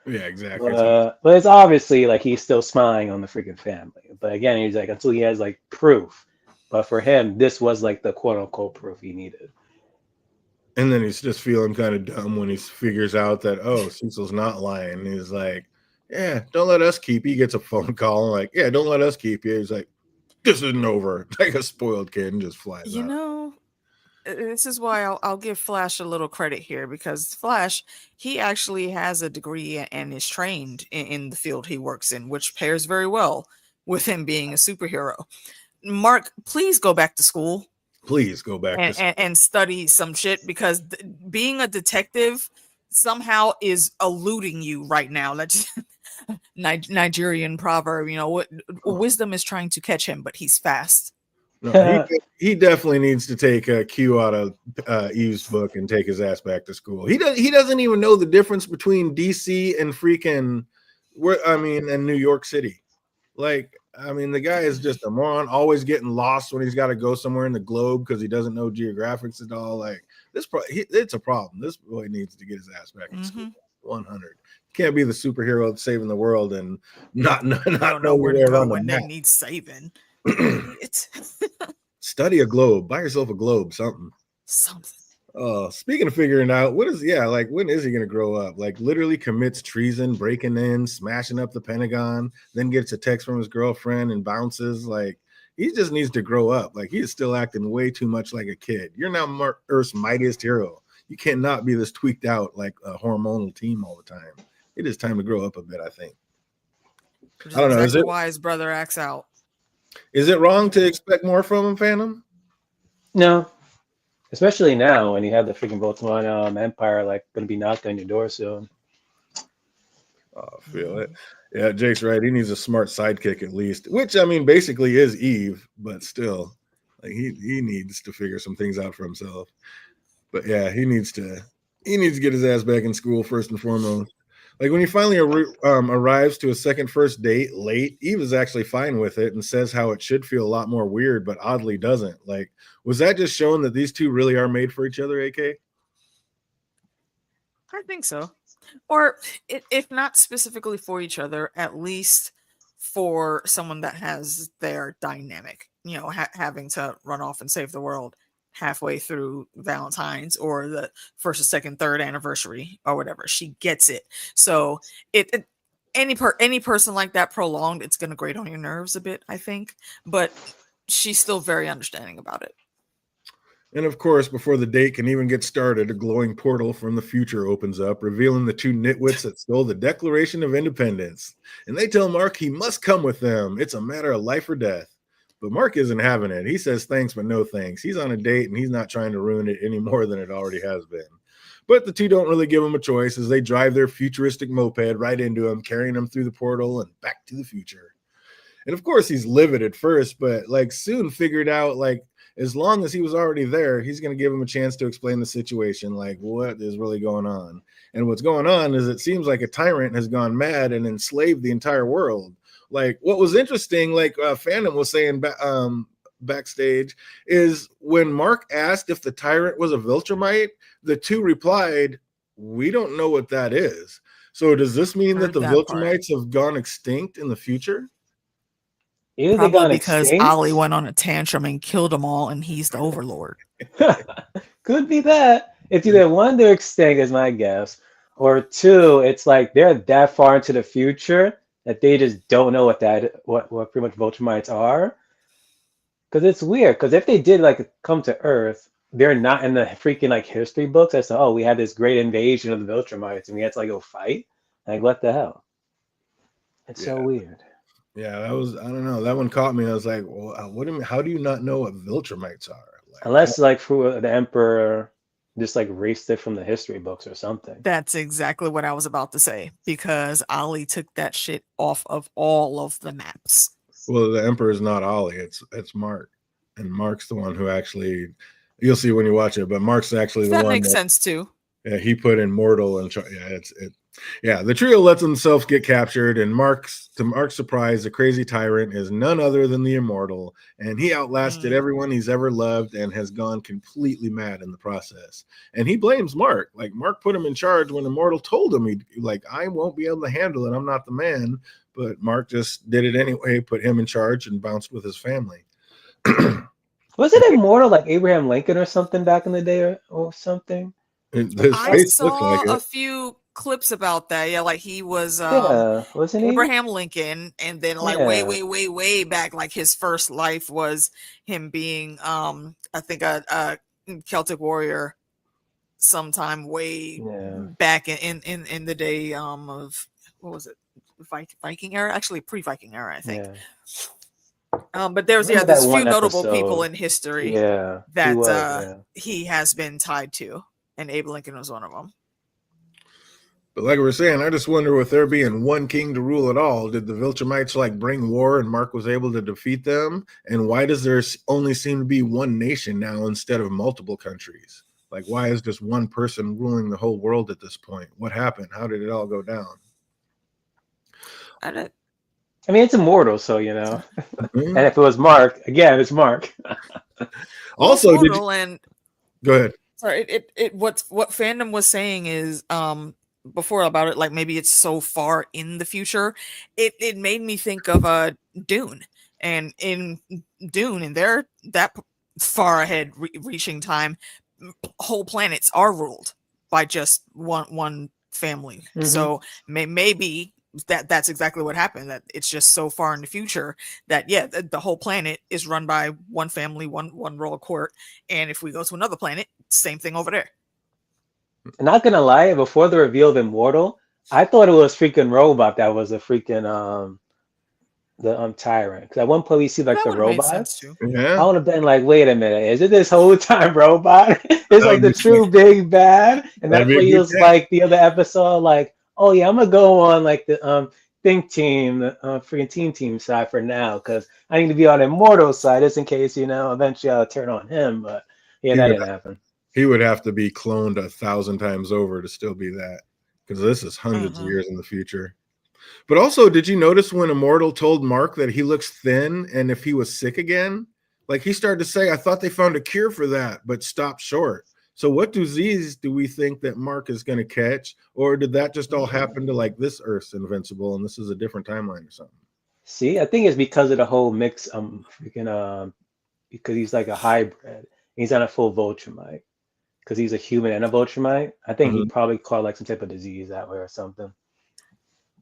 Yeah, exactly. But it's obviously like he's still spying on the freaking family. But again, he's like until he has like proof. But for him, this was like the quote unquote proof he needed. And then he's just feeling kind of dumb when he figures out that, oh, Cecil's not lying. He's like, yeah, don't let us keep you. He gets a phone call like, yeah, don't let us keep you. He's like, this isn't over. Like a spoiled kid and just flies You out. know, this is why I'll give Flash a little credit here because Flash, he actually has a degree and is trained in the field he works in, which pairs very well with him being a superhero. Mark, please go back to school Please go back to and study some shit because being a detective somehow is eluding you right now. That's Nigerian proverb, you know, what wisdom is trying to catch him, but he's fast. No, he definitely needs to take a cue out of Eve's book and take his ass back to school. He doesn't even know the difference between DC and freaking and New York City. Like, I mean, the guy is just a moron, always getting lost when he's got to go somewhere in the globe because he doesn't know geographics at all. Like it's a problem. This boy needs to get his ass back in school. 100. Can't be the superhero saving the world and not know where to go around when the they map. need saving. Idiot. Study a globe. Buy yourself a globe. Something. Speaking of figuring out, when is he gonna grow up? Like literally commits treason, breaking in, smashing up the Pentagon, then gets a text from his girlfriend and bounces. Like he just needs to grow up. Like he is still acting way too much like a kid. You're now Earth's mightiest hero. You cannot be this tweaked out like a hormonal team all the time. It is time to grow up a bit, I think. Which is I don't know. Exactly why his brother acts out. Is it wrong to expect more from him, Phantom? No. Especially now when you have the freaking Baltimore Empire like going to be knocking on your door soon. Oh, I feel it. Yeah, Jake's right. He needs a smart sidekick at least, which I mean basically is Eve, but still. Like he needs to figure some things out for himself. But yeah, he needs to get his ass back in school first and foremost. Like when he finally arrives to a second first date late, Eve is actually fine with it and says how it should feel a lot more weird, but oddly doesn't. Like, was that just showing that these two really are made for each other, AK? I think so. Or if not specifically for each other, at least for someone that has their dynamic, having to run off and save the world halfway through Valentine's or the first or second, third anniversary or whatever. She gets it. So any person like that prolonged, it's going to grate on your nerves a bit, I think. But she's still very understanding about it. And of course, before the date can even get started, a glowing portal from the future opens up, revealing the two nitwits that stole the Declaration of Independence. And they tell Mark he must come with them. It's a matter of life or death. But Mark isn't having it. He says thanks, but no thanks. He's on a date and he's not trying to ruin it any more than it already has been. But the two don't really give him a choice as they drive their futuristic moped right into him, carrying him through the portal and back to the future. And of course, he's livid at first, but soon figured out as long as he was already there, he's going to give him a chance to explain the situation, what is really going on. And what's going on is it seems like a tyrant has gone mad and enslaved the entire world. What was interesting, Fandom was saying backstage, is when Mark asked if the tyrant was a Viltrumite, the two replied, "We don't know what that is." So does this mean that the Viltrumites have gone extinct in the future? Either Probably they gone because extinct. Ollie went on a tantrum and killed them all, and he's the overlord. Could be that. It's either one, they're extinct, is my guess, or two, it's like they're that far into the future that they just don't know what pretty much Viltrumites are. Because it's weird. Because if they did come to Earth, they're not in the freaking history books as to, we had this great invasion of the Viltrumites and we had to go fight. What the hell? It's so weird. Yeah, I don't know. That one caught me. I was like, well, what do you mean? How do you not know what Viltrumites are? Unless for the Emperor just erased it from the history books or something. That's exactly what I was about to say, because Ollie took that shit off of all of the maps. Well, the Emperor is not Ollie. It's Mark. And Mark's the one who actually, you'll see when you watch it, but Mark's actually the one. That makes sense too. Yeah, he put in mortal and the trio lets themselves get captured, and to Mark's surprise, the crazy tyrant is none other than the Immortal, and he outlasted everyone he's ever loved and has gone completely mad in the process. And he blames Mark. Mark put him in charge when Immortal told him I won't be able to handle it. I'm not the man. But Mark just did it anyway, put him in charge, and bounced with his family. Was it Immortal Abraham Lincoln or something back in the day or something? I saw a few clips about that. Yeah, he was wasn't Abraham Lincoln, and then way back, his first life was him being I think a Celtic warrior sometime way back in the day of, what was it, Viking era? Actually pre-Viking era, I think. But there's few notable people in history that he has been tied to, and Abe Lincoln was one of them. But like we were saying, I just wonder, with there being one king to rule it all, did the Viltrumites bring war and Mark was able to defeat them? And why does there only seem to be one nation now instead of multiple countries? Why is just one person ruling the whole world at this point? What happened? How did it all go down? I mean, it's Immortal, so And if it was Mark, again, it's Mark. Also, go ahead. Sorry, what Fandom was saying is before about it, maybe it's so far in the future. It made me think of Dune, and in Dune, and they're that far ahead reaching time, whole planets are ruled by just one family. Mm-hmm. So maybe that's exactly what happened, that it's just so far in the future that the whole planet is run by one family, one royal court, and if we go to another planet, same thing over there. I'm not gonna lie, before the reveal of Immortal, I thought it was freaking Robot that was a freaking the tyrant, because at one point we see the robots. I would have been wait a minute, is it this whole time Robot? It's the true big bad, and that's what he was the other episode, oh yeah, I'm gonna go on the think team, freaking team side for now, because I need to be on Immortal side just in case, eventually I'll turn on him. But yeah, He that would didn't happen. he would have to be cloned 1,000 times over to still be that, because this is hundreds of Mhm. years in the future. But also, did you notice when Immortal told Mark that he looks thin and if he was sick again? Like he started to say, I thought they found a cure for that, but stopped short. So what disease do we think that Mark is going to catch? Or did that just all happen to like this Earth's invincible and this is a different timeline or something? See, I think it's because of the whole mix, because he's like a hybrid. He's not a full Viltrumite. Because he's a human and a Viltrumite. I think he Mhm. probably caught like some type of disease that way or something.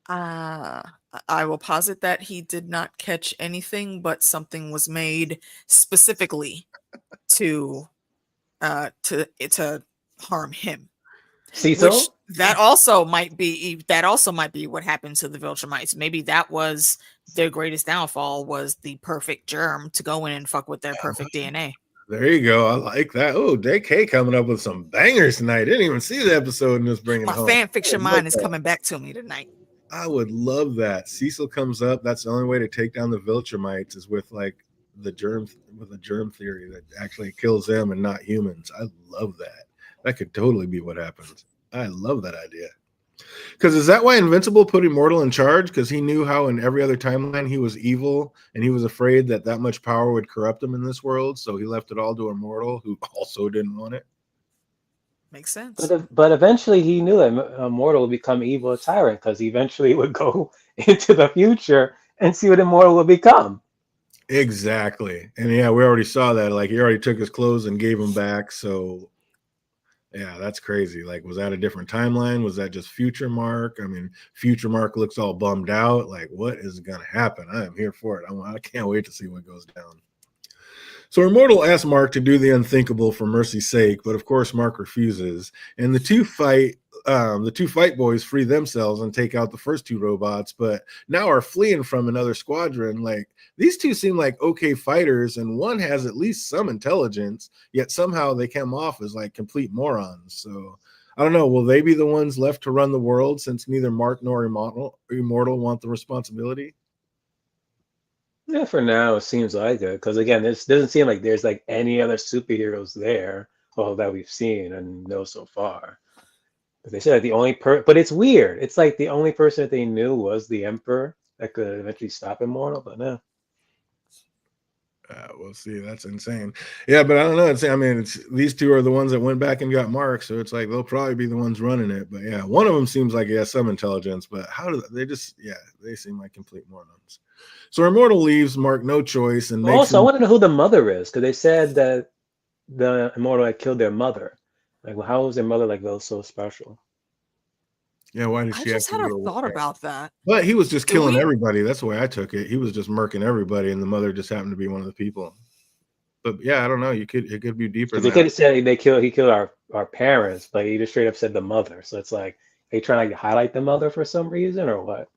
I will posit that he did not catch anything, but something was made specifically to to harm him. Which Cecil? that also might be what happened to the Viltrumites. Maybe that was their greatest downfall, was the perfect germ to go in and fuck with their perfect DNA. There you go. I like that. Oh, JK coming up with some bangers tonight. Didn't even see the episode and just bringing it My home. fan fiction I like mind is that. coming back to me tonight. I would love that. Cecil comes up. That's the only way to take down the Viltrumites is with like the germ theory that actually kills them and not humans. I love that. That could totally be what happens. I love that idea. Because is that why Invincible put Immortal in charge? Because he knew how in every other timeline he was evil, and he was afraid that that much power would corrupt him in this world. So he left it all to Immortal, who also didn't want it. Makes sense. But eventually he knew that Immortal would become evil tyrant because he eventually would go into the future and see what Immortal would become. Exactly. And yeah, we already saw that. Like he already took his clothes and gave them back. So yeah, that's crazy. Like, was that a different timeline? Was that just future Mark? I mean, future Mark looks all bummed out. Like, what is going to happen? I am here for it. I can't wait to see what goes down. So Immortal asks Mark to do the unthinkable for mercy's sake, but of course Mark refuses. And the two fight boys free themselves and take out the first two robots, but now are fleeing from another squadron. Like these two seem like okay fighters, and one has at least some intelligence, yet somehow they come off as like complete morons. So I don't know. Will they be the ones left to run the world since neither Mark nor Immortal want the responsibility? Yeah, for now it seems like it. Because again, this doesn't seem like there's like any other superheroes there, well, that we've seen and know so far. But they said that but it's weird. It's like the only person that they knew was the Emperor that could eventually stop Immortal, but no. We'll see. That's insane. Yeah, but I don't know. These two are the ones that went back and got Mark, so it's like they'll probably be the ones running it. But yeah, one of them seems like he has some intelligence, but how do they just? Yeah, they seem like complete morons. So Immortal leaves Mark no choice and makes Also, I him. want to know who the mother is because they said that the Immortal had killed their mother. Like, well, how was their mother like so special? Yeah, why did I she have just to had a go? thought about that. But he was just Do killing we? everybody. That's the way I took it. He was just murking everybody, and the mother just happened to be one of the people. But yeah, I don't know. It could be deeper Because than they could that. have said he killed our parents, but he just straight up said the mother. So it's like they trying to highlight the mother for some reason or what?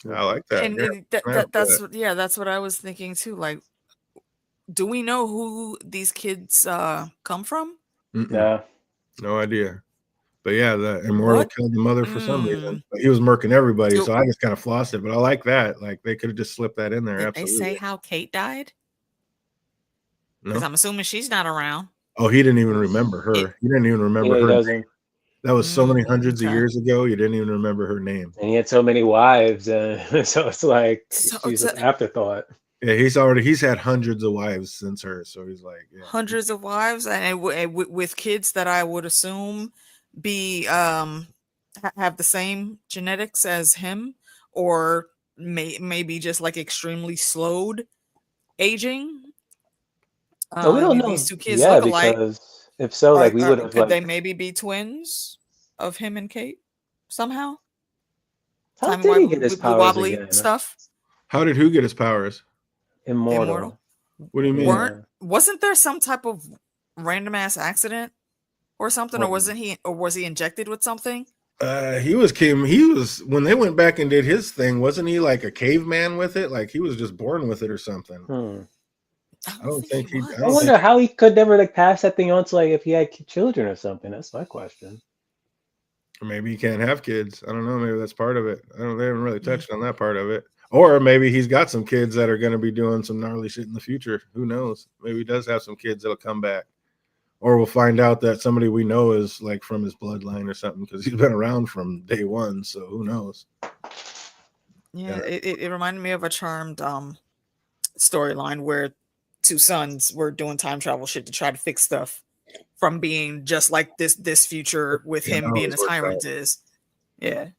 I like that. And Yeah, that's what I was thinking too. Like, do we know who these kids come from? Yeah. No idea. But yeah, the Immortal What? killed the mother for some reason. But he was murking everybody, so I just kind of flossed it. But I like that. Like they could have just slipped that in there. Did they say Absolutely. how Kate died? No. Because I'm assuming she's not around. Oh, he didn't even remember her. He didn't even remember Yeah, he her name. doesn't. That was so many hundreds of Okay. years ago. You didn't even remember her name. And he had so many wives, and so it's like So she's it's an afterthought. Yeah, he's had hundreds of wives since her. So he's like, yeah. hundreds of wives, and with kids that I would assume be have the same genetics as him, or maybe just like extremely slowed aging. No, we don't These know. two kids Yeah, look alike. because if so, like we would have Could they like. maybe be twins of him and Kate somehow? How Timey did he get his wimey powers wobbly again? stuff. How did who get his powers? Immortal. What do you mean? Yeah. Wasn't there some type of random ass accident or something, or What? was he injected with something? He was when they went back and did his thing, wasn't he like a caveman with it? Like he was just born with it or something. I don't think he. I wonder how he could never like pass that thing on to like if he had children or something. That's my question. Or maybe he can't have kids. I don't know. Maybe that's part of it. They haven't really touched on that part of it. Or maybe he's got some kids that are going to be doing some gnarly shit in the future. Who knows? Maybe he does have some kids that'll come back. Or we'll find out that somebody we know is like from his bloodline or something because he's been around from day one. So who knows? Yeah, it reminded me of a Charmed storyline where two sons were doing time travel shit to try to fix stuff from being just like this future with him being a tyrant is. Yeah.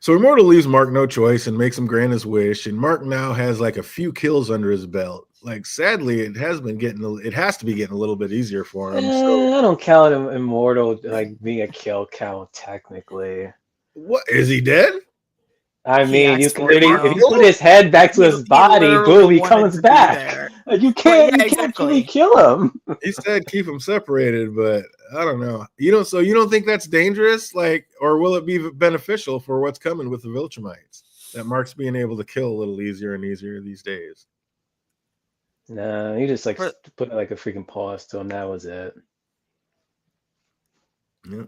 So Immortal leaves Mark no choice and makes him grant his wish, and Mark now has like a few kills under his belt. Like, sadly, it has to be getting a little bit easier for him. So I don't count him Immortal like being a kill count technically. What, is he dead? I mean, you can literally, it, if you put his head back to his body, boom, he comes back. Like, you can't really kill him. He said keep him separated, but I don't know. So you don't think that's dangerous? Like, or will it be beneficial for what's coming with the Viltrumites? That Mark's being able to kill a little easier and easier these days. No, he just like put like a freaking pause to him. That was it. Yeah,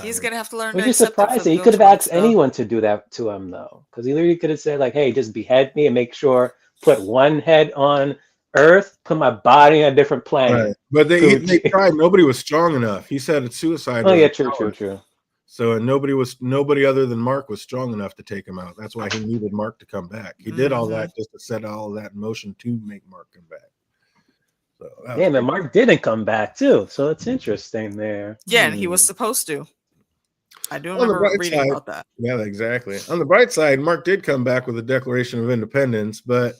he's gonna have to learn. Which is surprising. He could have asked anyone to do that to him, though, because he literally could have said, like, "Hey, just behead me and make sure put one head on Earth, put my body on a different planet." Right. But they tried. Nobody was strong enough. He said it's suicide. Oh yeah, true. So nobody other than Mark was strong enough to take him out. That's why he needed Mark to come back. He did all that just to set all that in motion to make Mark come back. So yeah, but Mark didn't come back too. So it's interesting there. Yeah, and he was supposed to. I do remember reading about that. Yeah, exactly. On the bright side, Mark did come back with a Declaration of Independence, but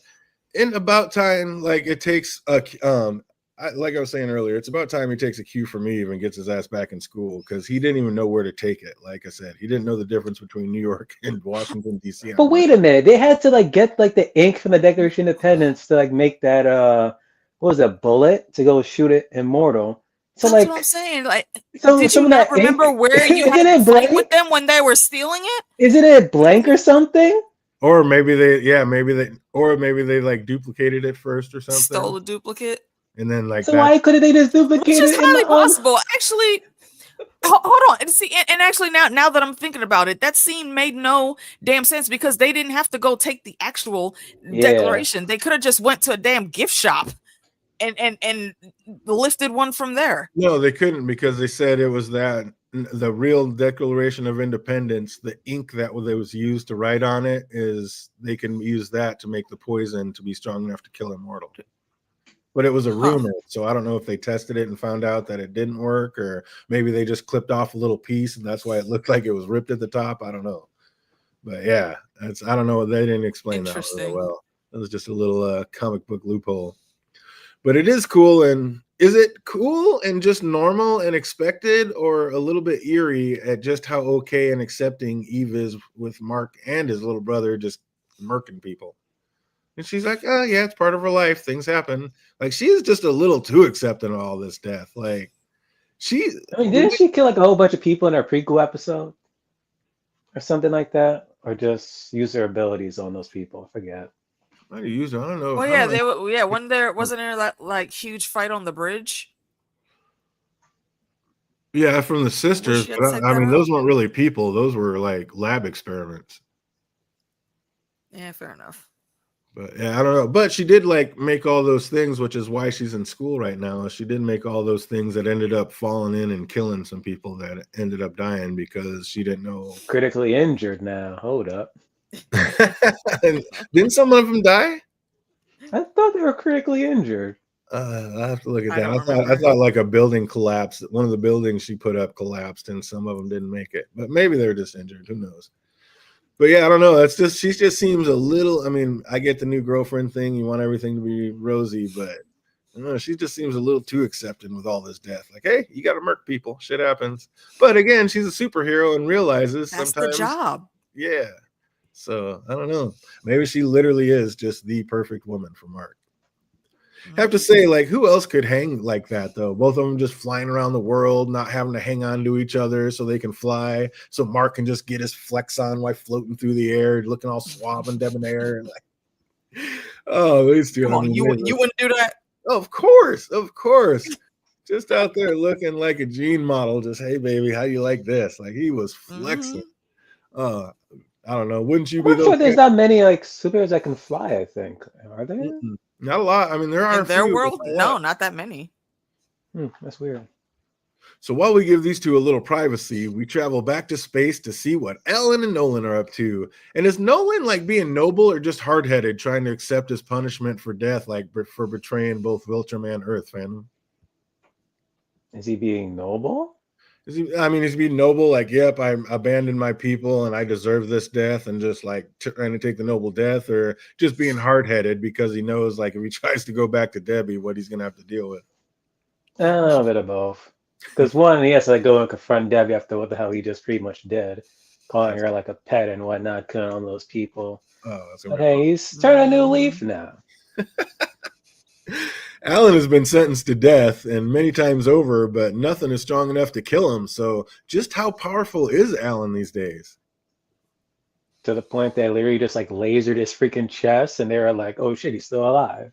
in about time, like it takes like I was saying earlier, it's about time he takes a cue from Eve and gets his ass back in school because he didn't even know where to take it. Like I said, he didn't know the difference between New York and Washington D.C. But wait a minute, they had to like get like the ink from the Declaration of Independence to like make that what was that, bullet to go shoot it Immortal. So that's like what I'm saying. Like, so did you not remember where you had to fight with them when they were stealing it? Isn't it blank or something? Or maybe they like duplicated it first or something. Stole a duplicate. And then like so why couldn't they just duplicate it? Which is highly possible. Actually, hold on. And see, and actually now that I'm thinking about it, that scene made no damn sense because they didn't have to go take the actual declaration. They could have just went to a damn gift shop and lifted one from there. No, they couldn't because they said it was that the real Declaration of Independence, the ink that was used to write on it is they can use that to make the poison to be strong enough to kill Immortal. But it was a rumor, so I don't know if they tested it and found out that it didn't work, or maybe they just clipped off a little piece and that's why it looked like it was ripped at the top. I don't know. But yeah, I don't know. They didn't explain that really well. It was just a little comic book loophole. But it is cool. And is it cool and just normal and expected, or a little bit eerie at just how okay and accepting Eve is with Mark and his little brother just murking people? And she's like, oh, yeah, it's part of her life. Things happen. Like, she's just a little too accepting of all this death. Like, didn't she kill like a whole bunch of people in her prequel episode? Or something like that? Or just use her abilities on those people? I forget. I don't know. Well, yeah, wasn't there that like huge fight on the bridge? Yeah, from the sisters. But I mean, those weren't really people. Those were like lab experiments. Yeah, fair enough. But yeah, I don't know. But she did like make all those things, which is why she's in school right now. She did make all those things that ended up falling in and killing some people that ended up dying because she didn't know. Critically injured now. Hold up. Didn't some of them die? I thought they were critically injured. I have to look at that. I thought like a building collapsed. One of the buildings she put up collapsed, and some of them didn't make it. But maybe they're just injured. Who knows? But yeah, I don't know. She just seems a little. I mean, I get the new girlfriend thing. You want everything to be rosy, but I don't know, she just seems a little too accepting with all this death. Like, hey, you got to murk people. Shit happens. But again, she's a superhero and realizes that's sometimes the job. Yeah. So I don't know. Maybe she literally is just the perfect woman for Mark. Have to say, like, who else could hang like that, though? Both of them just flying around the world, not having to hang on to each other so they can fly. So Mark can just get his flex on while floating through the air, looking all suave and debonair. Like, oh, these two. Come on, you wouldn't do that? Of course. Just out there looking like a gene model. Just, hey, baby, how you like this? Like, he was flexing. I don't know. Wouldn't you be I'm those sure there's guys? not many like superheroes that can fly. I think are there? Not a lot. I mean, there are In a their few, but world, not a no, lot. not that many. That's weird. So while we give these two a little privacy, we travel back to space to see what Alan and Nolan are up to. And is Nolan like being noble or just hard-headed, trying to accept his punishment for death, like for betraying both Viltrum and Earth, fandom? Is he being noble? Is he being noble, like, yep, I abandoned my people and I deserve this death, and just like trying to take the noble death, or just being hard-headed because he knows like if he tries to go back to Debbie, what he's gonna have to deal with. A little bit of both. Because one, he has to like, go and confront Debbie after what the hell he just pretty much did, calling her like a pet and whatnot, killing all those people. Oh, that's But hey, he's turned a new leaf now. Alan has been sentenced to death and many times over, but nothing is strong enough to kill him. So just how powerful is Alan these days? To the point that Larry just like lasered his freaking chest, and they were like, "Oh shit, he's still alive."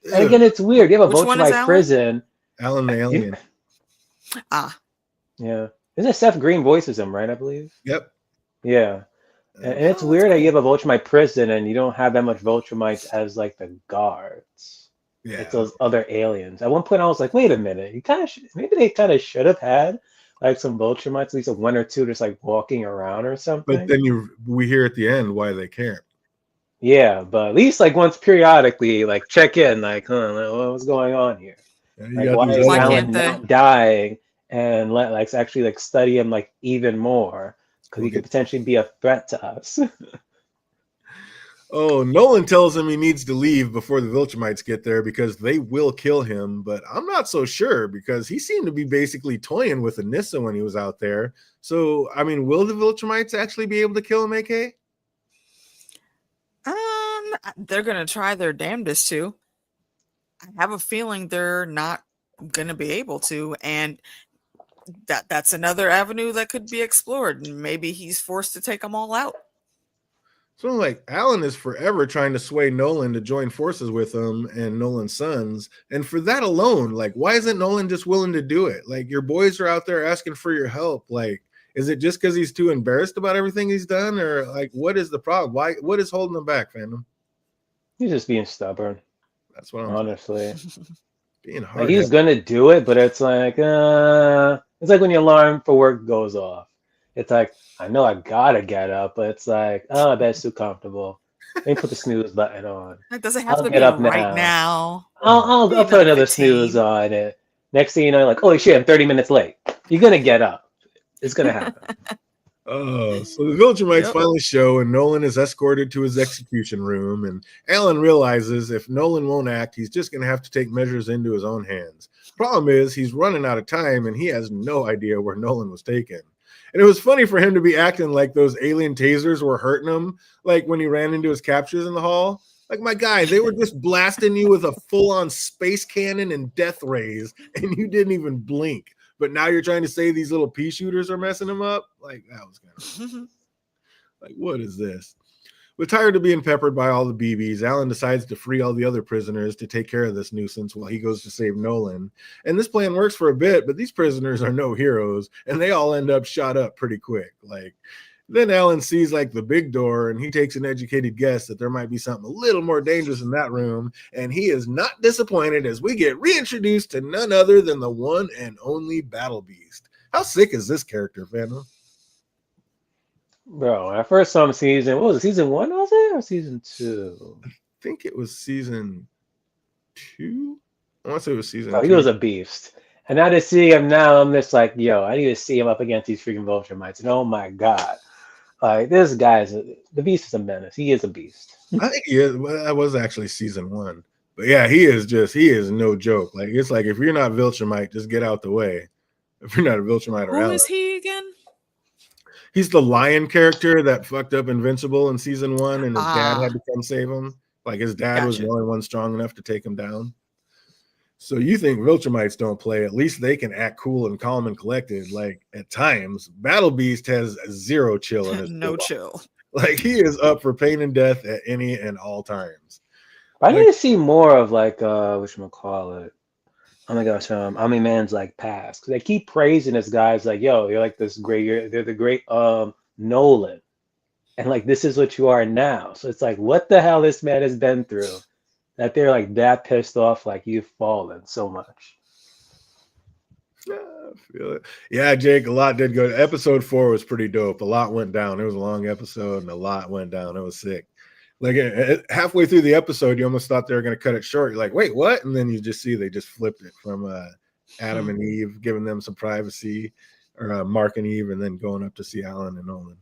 And Ugh. again, it's weird. You have a Which one is Viltrumite Alan? prison. Alan the alien. Yeah. Isn't it Seth Green voices him, right? I believe. Yep. Yeah. And it's Oh, that's weird that you cool. have a Viltrumite prison and you don't have that much Viltrumites as like the guards. Yeah. It's those other aliens. At one point, I was like, wait a minute. You kind of maybe they kind of should have had like some Viltrumites, at least a one or two, just like walking around or But something. then we hear at the end why they can't. Yeah, but at least like once periodically, like check in, like, what's going on here? Yeah, you Like, got why these is Why other can't Alan they? not dying and let like actually like study him like even more because We'll he could get. potentially be a threat to us. Oh, Nolan tells him he needs to leave before the Viltrumites get there because they will kill him. But I'm not so sure because he seemed to be basically toying with Anissa when he was out there. So, I mean, will the Viltrumites actually be able to kill him, AK? They're gonna try their damnedest to. I have a feeling they're not gonna be able to, and that's another avenue that could be explored. Maybe he's forced to take them all out. So, like, Alan is forever trying to sway Nolan to join forces with him and Nolan's sons. And for that alone, like, why isn't Nolan just willing to do it? Like, your boys are out there asking for your help. Like, is it just because he's too embarrassed about everything he's done? Or, like, what is the problem? What is holding him back, fandom? He's just being stubborn, That's what I'm honestly. being Like hard he's headed. gonna do it, but it's like when your alarm for work goes off. It's like I know I gotta get up, but it's like, oh, I bet it's too comfortable. Let me put the snooze button on. It doesn't have I'll to get be up right now. now. I'll Maybe put another another snooze 15. on it. Next thing you know, like, holy shit, I'm 30 minutes late. You're gonna get up. It's gonna happen. Oh, so the Viltrumites Yep. finally show, and Nolan is escorted to his execution room. And Alan realizes if Nolan won't act, he's just going to have to take measures into his own hands. Problem is, he's running out of time, and he has no idea where Nolan was taken. And it was funny for him to be acting like those alien tasers were hurting him, like when he ran into his captures in the hall. Like, my guy, they were just blasting you with a full-on space cannon and death rays, and you didn't even blink. But now you're trying to say these little pea shooters are messing him up? Like, that was kind of like, what is this? With tired of being peppered by all the BBs, Alan decides to free all the other prisoners to take care of this nuisance while he goes to save Nolan. And this plan works for a bit, but these prisoners are no heroes, and they all end up shot up pretty quick. Like, then Alan sees like the big door, and he takes an educated guess that there might be something a little more dangerous in that room, and he is not disappointed as we get reintroduced to none other than the one and only Battle Beast. How sick is this character, Phantom? Bro, when I first saw him season, what was it, season 1 was it? Or season 2? I think it was season 2. I want to say it was season Oh, 2. he was a beast. And now to see him now, I'm just like, yo, I need to see him up against these freaking Viltrumites. And oh my God. Like this guy's the beast is a menace. He is a beast. I think he is. Well, that was actually season 1. But yeah, he is no joke. Like, it's like, if you're not Viltrumite, just get out the way. If you're not a Viltrumite or Who Alan. is he again? He's the lion character that fucked up Invincible in season 1, and his dad had Ah, to come save him. Like, his dad was the gotcha. only one strong enough to take him down. So you think Viltrumites don't play? At least they can act cool and calm and collected. Like, at times, Battle Beast has zero chill in his No blood. chill. Like, he is up for pain and death at any and all times. I need Like, to see more of like whatchamacallit. Oh my gosh, Omni-Man's like past. 'Cause they keep praising this guy's like, yo, you're like this great, they're the great Nolan. And like this is what you are now. So it's like what the hell this man has been through that they're like that pissed off like you've fallen so much. Yeah, I feel it. Yeah, Jake, a lot did go. Episode 4 was pretty dope. A lot went down. It was a long episode and a lot went down. It was sick. Like halfway through the episode, you almost thought they were going to cut it short. You're like, wait, what? And then you just see they just flipped it from Adam and Eve, giving them some privacy, or Mark and Eve, and then going up to see Alan and Nolan.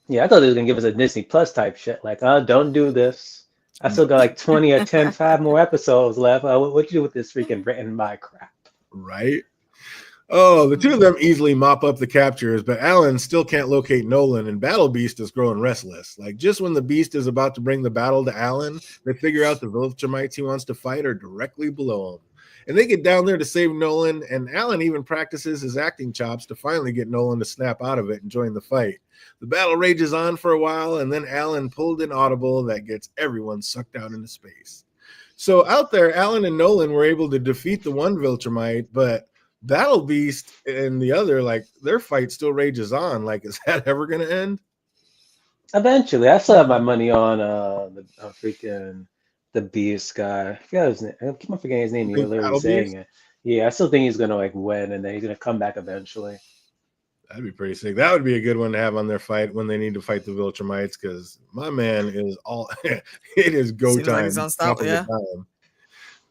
Yeah, I thought they was gonna give us a Disney Plus type shit. Like, don't do this. I still got like 20 or 10, 5 more episodes left. What you do with this freaking written by crap? Right? Oh, the two of them easily mop up the captures, but Alan still can't locate Nolan, and Battle Beast is growing restless. Like, just when the Beast is about to bring the battle to Alan, they figure out the Viltrumites he wants to fight are directly below him. And they get down there to save Nolan, and Alan even practices his acting chops to finally get Nolan to snap out of it and join the fight. The battle rages on for a while, and then Alan pulled an audible that gets everyone sucked out into space. So out there, Alan and Nolan were able to defeat the one Viltrumite, but Battle Beast and the other, like, their fight still rages on. Like, is that ever going to end? Eventually, I still have my money on the freaking the Beast guy. I forgot his name. I keep on forgetting his name. You're literally saying it. Yeah, I still think he's gonna like win, and then he's gonna come back eventually. That'd be pretty sick. That would be a good one to have on their fight when they need to fight the Viltrumites, because my man is all it is go Seems time. like he's unstoppable, yeah.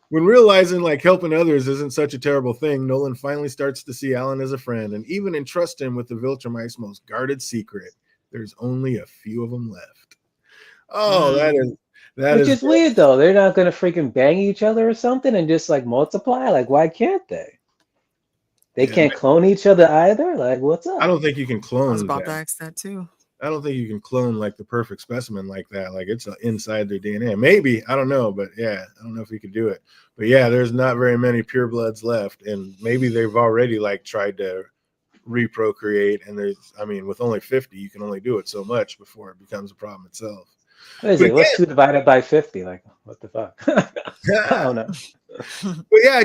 When realizing like helping others isn't such a terrible thing, Nolan finally starts to see Alan as a friend and even entrust him with the Viltrumites' most guarded secret. There's only a few of them left. Oh, Which is weird though. They're not gonna freaking bang each other or something and just like multiply. Like, why can't they? They can't clone each other either. Like, what's up? I don't think you can clone. I was about to ask that too. I don't think you can clone like the perfect specimen like that. Like, it's inside their DNA. Maybe, I don't know, but yeah, I don't know if you could do it. But yeah, there's not very many purebloods left, and maybe they've already like tried to reprocreate. And with only 50, you can only do it so much before it becomes a problem itself. What is it? What's 2 divided by 50? Like, what the fuck? I don't know. But yeah,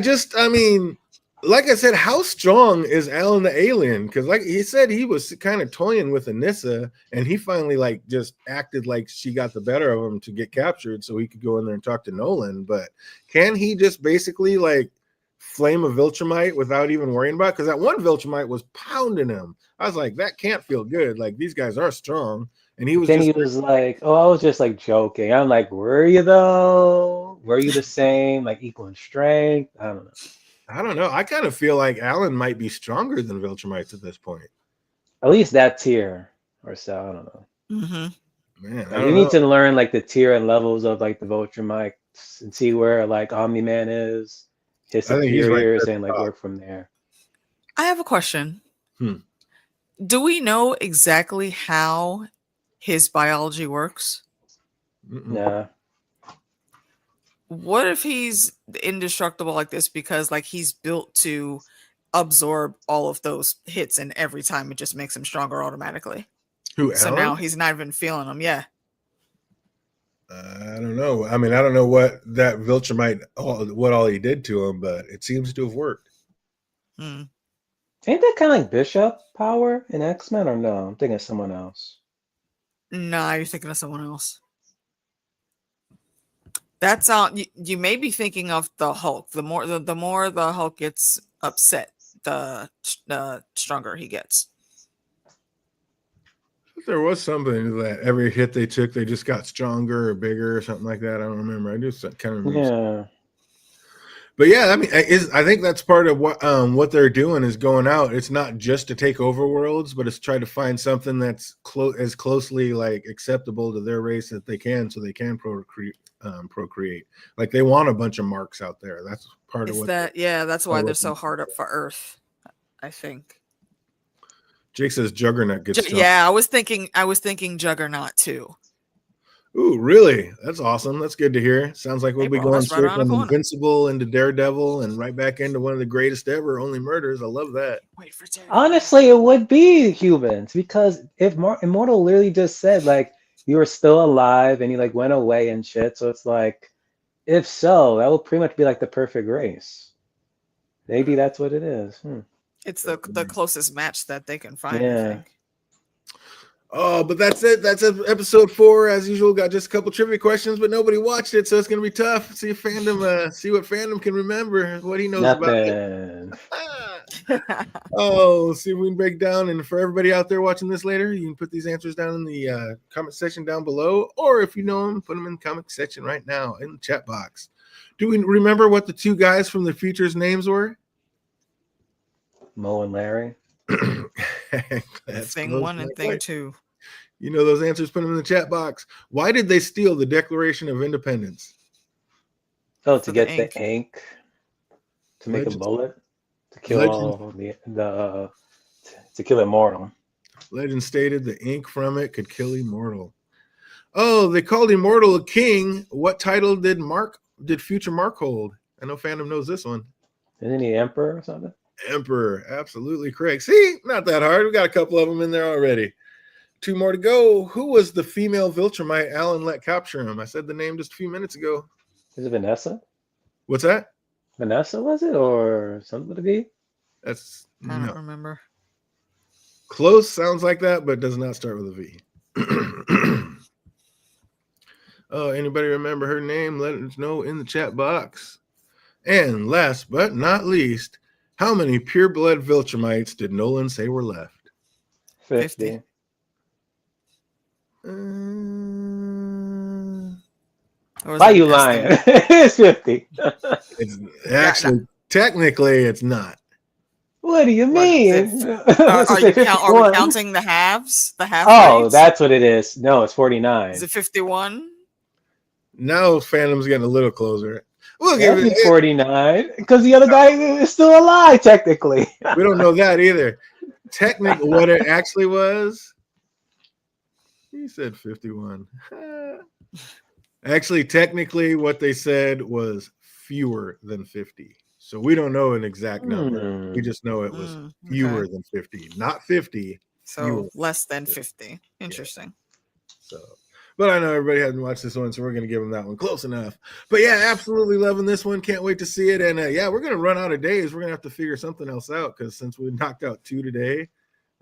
like I said, how strong is Alan the alien? Because like he said, he was kind of toying with Anissa, and he finally like just acted like she got the better of him to get captured so he could go in there and talk to Nolan. But can he just basically like flame a Viltrumite without even worrying about it? Because that one Viltrumite was pounding him. I was like, that can't feel good. Like, these guys are strong. And he was like, oh, I was just like joking. I'm like, were you though? Were you the same, like equal in strength? I don't know. I kind of feel like Alan might be stronger than Viltrumites at this point. At least that tier or so. I don't know. Mm-hmm. Man, like, you need to learn like the tier and levels of like the Viltrumites and see where like Omni-Man is, his superiors, and like work from there. I have a question. Do we know exactly how his biology works? Nah. What if he's indestructible like this because like he's built to absorb all of those hits, and every time it just makes him stronger automatically? So now he's not even feeling them. Yeah. I don't know. I mean, I don't know what that Viltrumite, what all he did to him, but it seems to have worked. Ain't that kind of like Bishop power in X-Men, or no? I'm thinking of someone else. Nah, you're thinking of someone else. That's you may be thinking of the Hulk. The more the Hulk gets upset, the stronger he gets. There was something that every hit they took, they just got stronger or bigger or something like that. I don't remember. I just kind of remember. Yeah. But yeah, I mean, I think that's part of what they're doing is going out. It's not just to take over worlds, but it's try to find something that's as closely like acceptable to their race that they can, so they can procreate. Like, they want a bunch of marks out there. That's part of what. That's why they're so hard up for Earth, I think. Jake says Juggernaut gets. I was thinking Juggernaut too. Ooh, really? That's awesome. That's good to hear. Sounds like we'll be going straight from Invincible into Daredevil and right back into one of the greatest ever, Only Murders. I love that. Wait for Daredevil. Honestly, it would be humans, because if Immortal literally just said like you were still alive and you like went away and shit, so it's like, if so, that would pretty much be like the perfect race. Maybe that's what it is. It's the closest match that they can find, I Yeah. think. Oh, but that's it. That's episode 4. As usual, got just a couple trivia questions, but nobody watched it, so it's gonna be tough. See if fandom, see what fandom can remember, what he knows about it. Nothing. Oh, see if we can break down. And for everybody out there watching this later, you can put these answers down in the comment section down below, or if you know them, put them in the comment section right now in the chat box. Do we remember what the 2 guys from the future's names were? Mo and Larry. That's Thing close, 1 and Thing 2. You know those answers, put them in the chat box. Why did they steal the Declaration of Independence? Oh, For to the get the ink to make a bullet to kill to kill Immortal. Legend stated the ink from it could kill Immortal. Oh, they called Immortal a king. What title did future Mark hold? I know fandom knows this one. Isn't he Emperor or something? Emperor, absolutely correct. See, not that hard. We got a couple of them in there already. 2 more to go. Who was the female Viltrumite Alan let capture him? I said the name just a few minutes ago. Is it Vanessa? What's that? Vanessa, was it? Or something with a V? That's I don't remember. Close, sounds like that, but does not start with a V. Oh, anybody remember her name? Let us know in the chat box. And last but not least, how many pure-blood Viltrumites did Nolan say were left? 50. Why are you lying? It's 50. It's actually, technically, it's not. What do you mean? Are we counting the halves? The half rates? That's what it is. No, it's 49. Is it 51? Now fandom's getting a little closer. We'll give it 49 because the other guy is still alive, technically. We don't know that either. Technically, what it actually was, he said 51. Actually, technically, what they said was fewer than 50. So we don't know an exact number. We just know it was fewer than 50, not 50. So less than 50. Interesting. Yeah. So, but I know everybody hasn't watched this one, so we're going to give them that one close enough. But yeah, absolutely loving this one. Can't wait to see it. And yeah, we're going to run out of days. We're going to have to figure something else out because since we knocked out 2 today,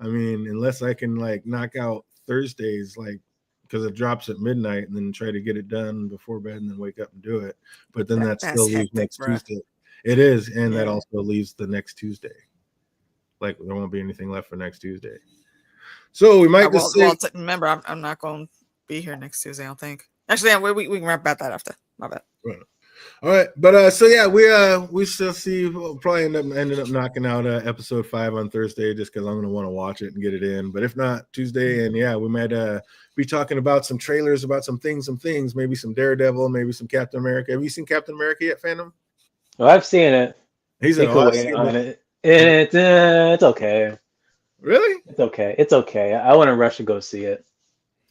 I mean, unless I can like knock out Thursdays, like because it drops at midnight and then try to get it done before bed and then wake up and do it. But then that still leaves next Tuesday. It is. And that also leaves the next Tuesday. Like there won't be anything left for next Tuesday. So we might remember, I'm not going to be here next Tuesday, I don't think. Actually, we can wrap about that after. My bad. Right. All right, but so yeah, we shall see. We'll probably ended up knocking out episode 5 on Thursday just because I'm going to want to watch it and get it in. But if not, Tuesday, and yeah, we might be talking about some trailers, about some things, maybe some Daredevil, maybe some Captain America. Have you seen Captain America yet, Phantom? Well, I've seen it. He's on it. It's okay. Really? It's okay. It's okay. I want to rush to go see it.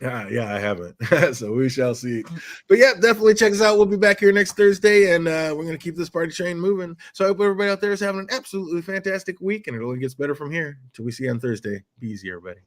Yeah, I haven't. So we shall see. But yeah, definitely check us out. We'll be back here next Thursday, and we're going to keep this party train moving. So I hope everybody out there is having an absolutely fantastic week, and it only gets better from here. Until we see you on Thursday. Be easy, everybody.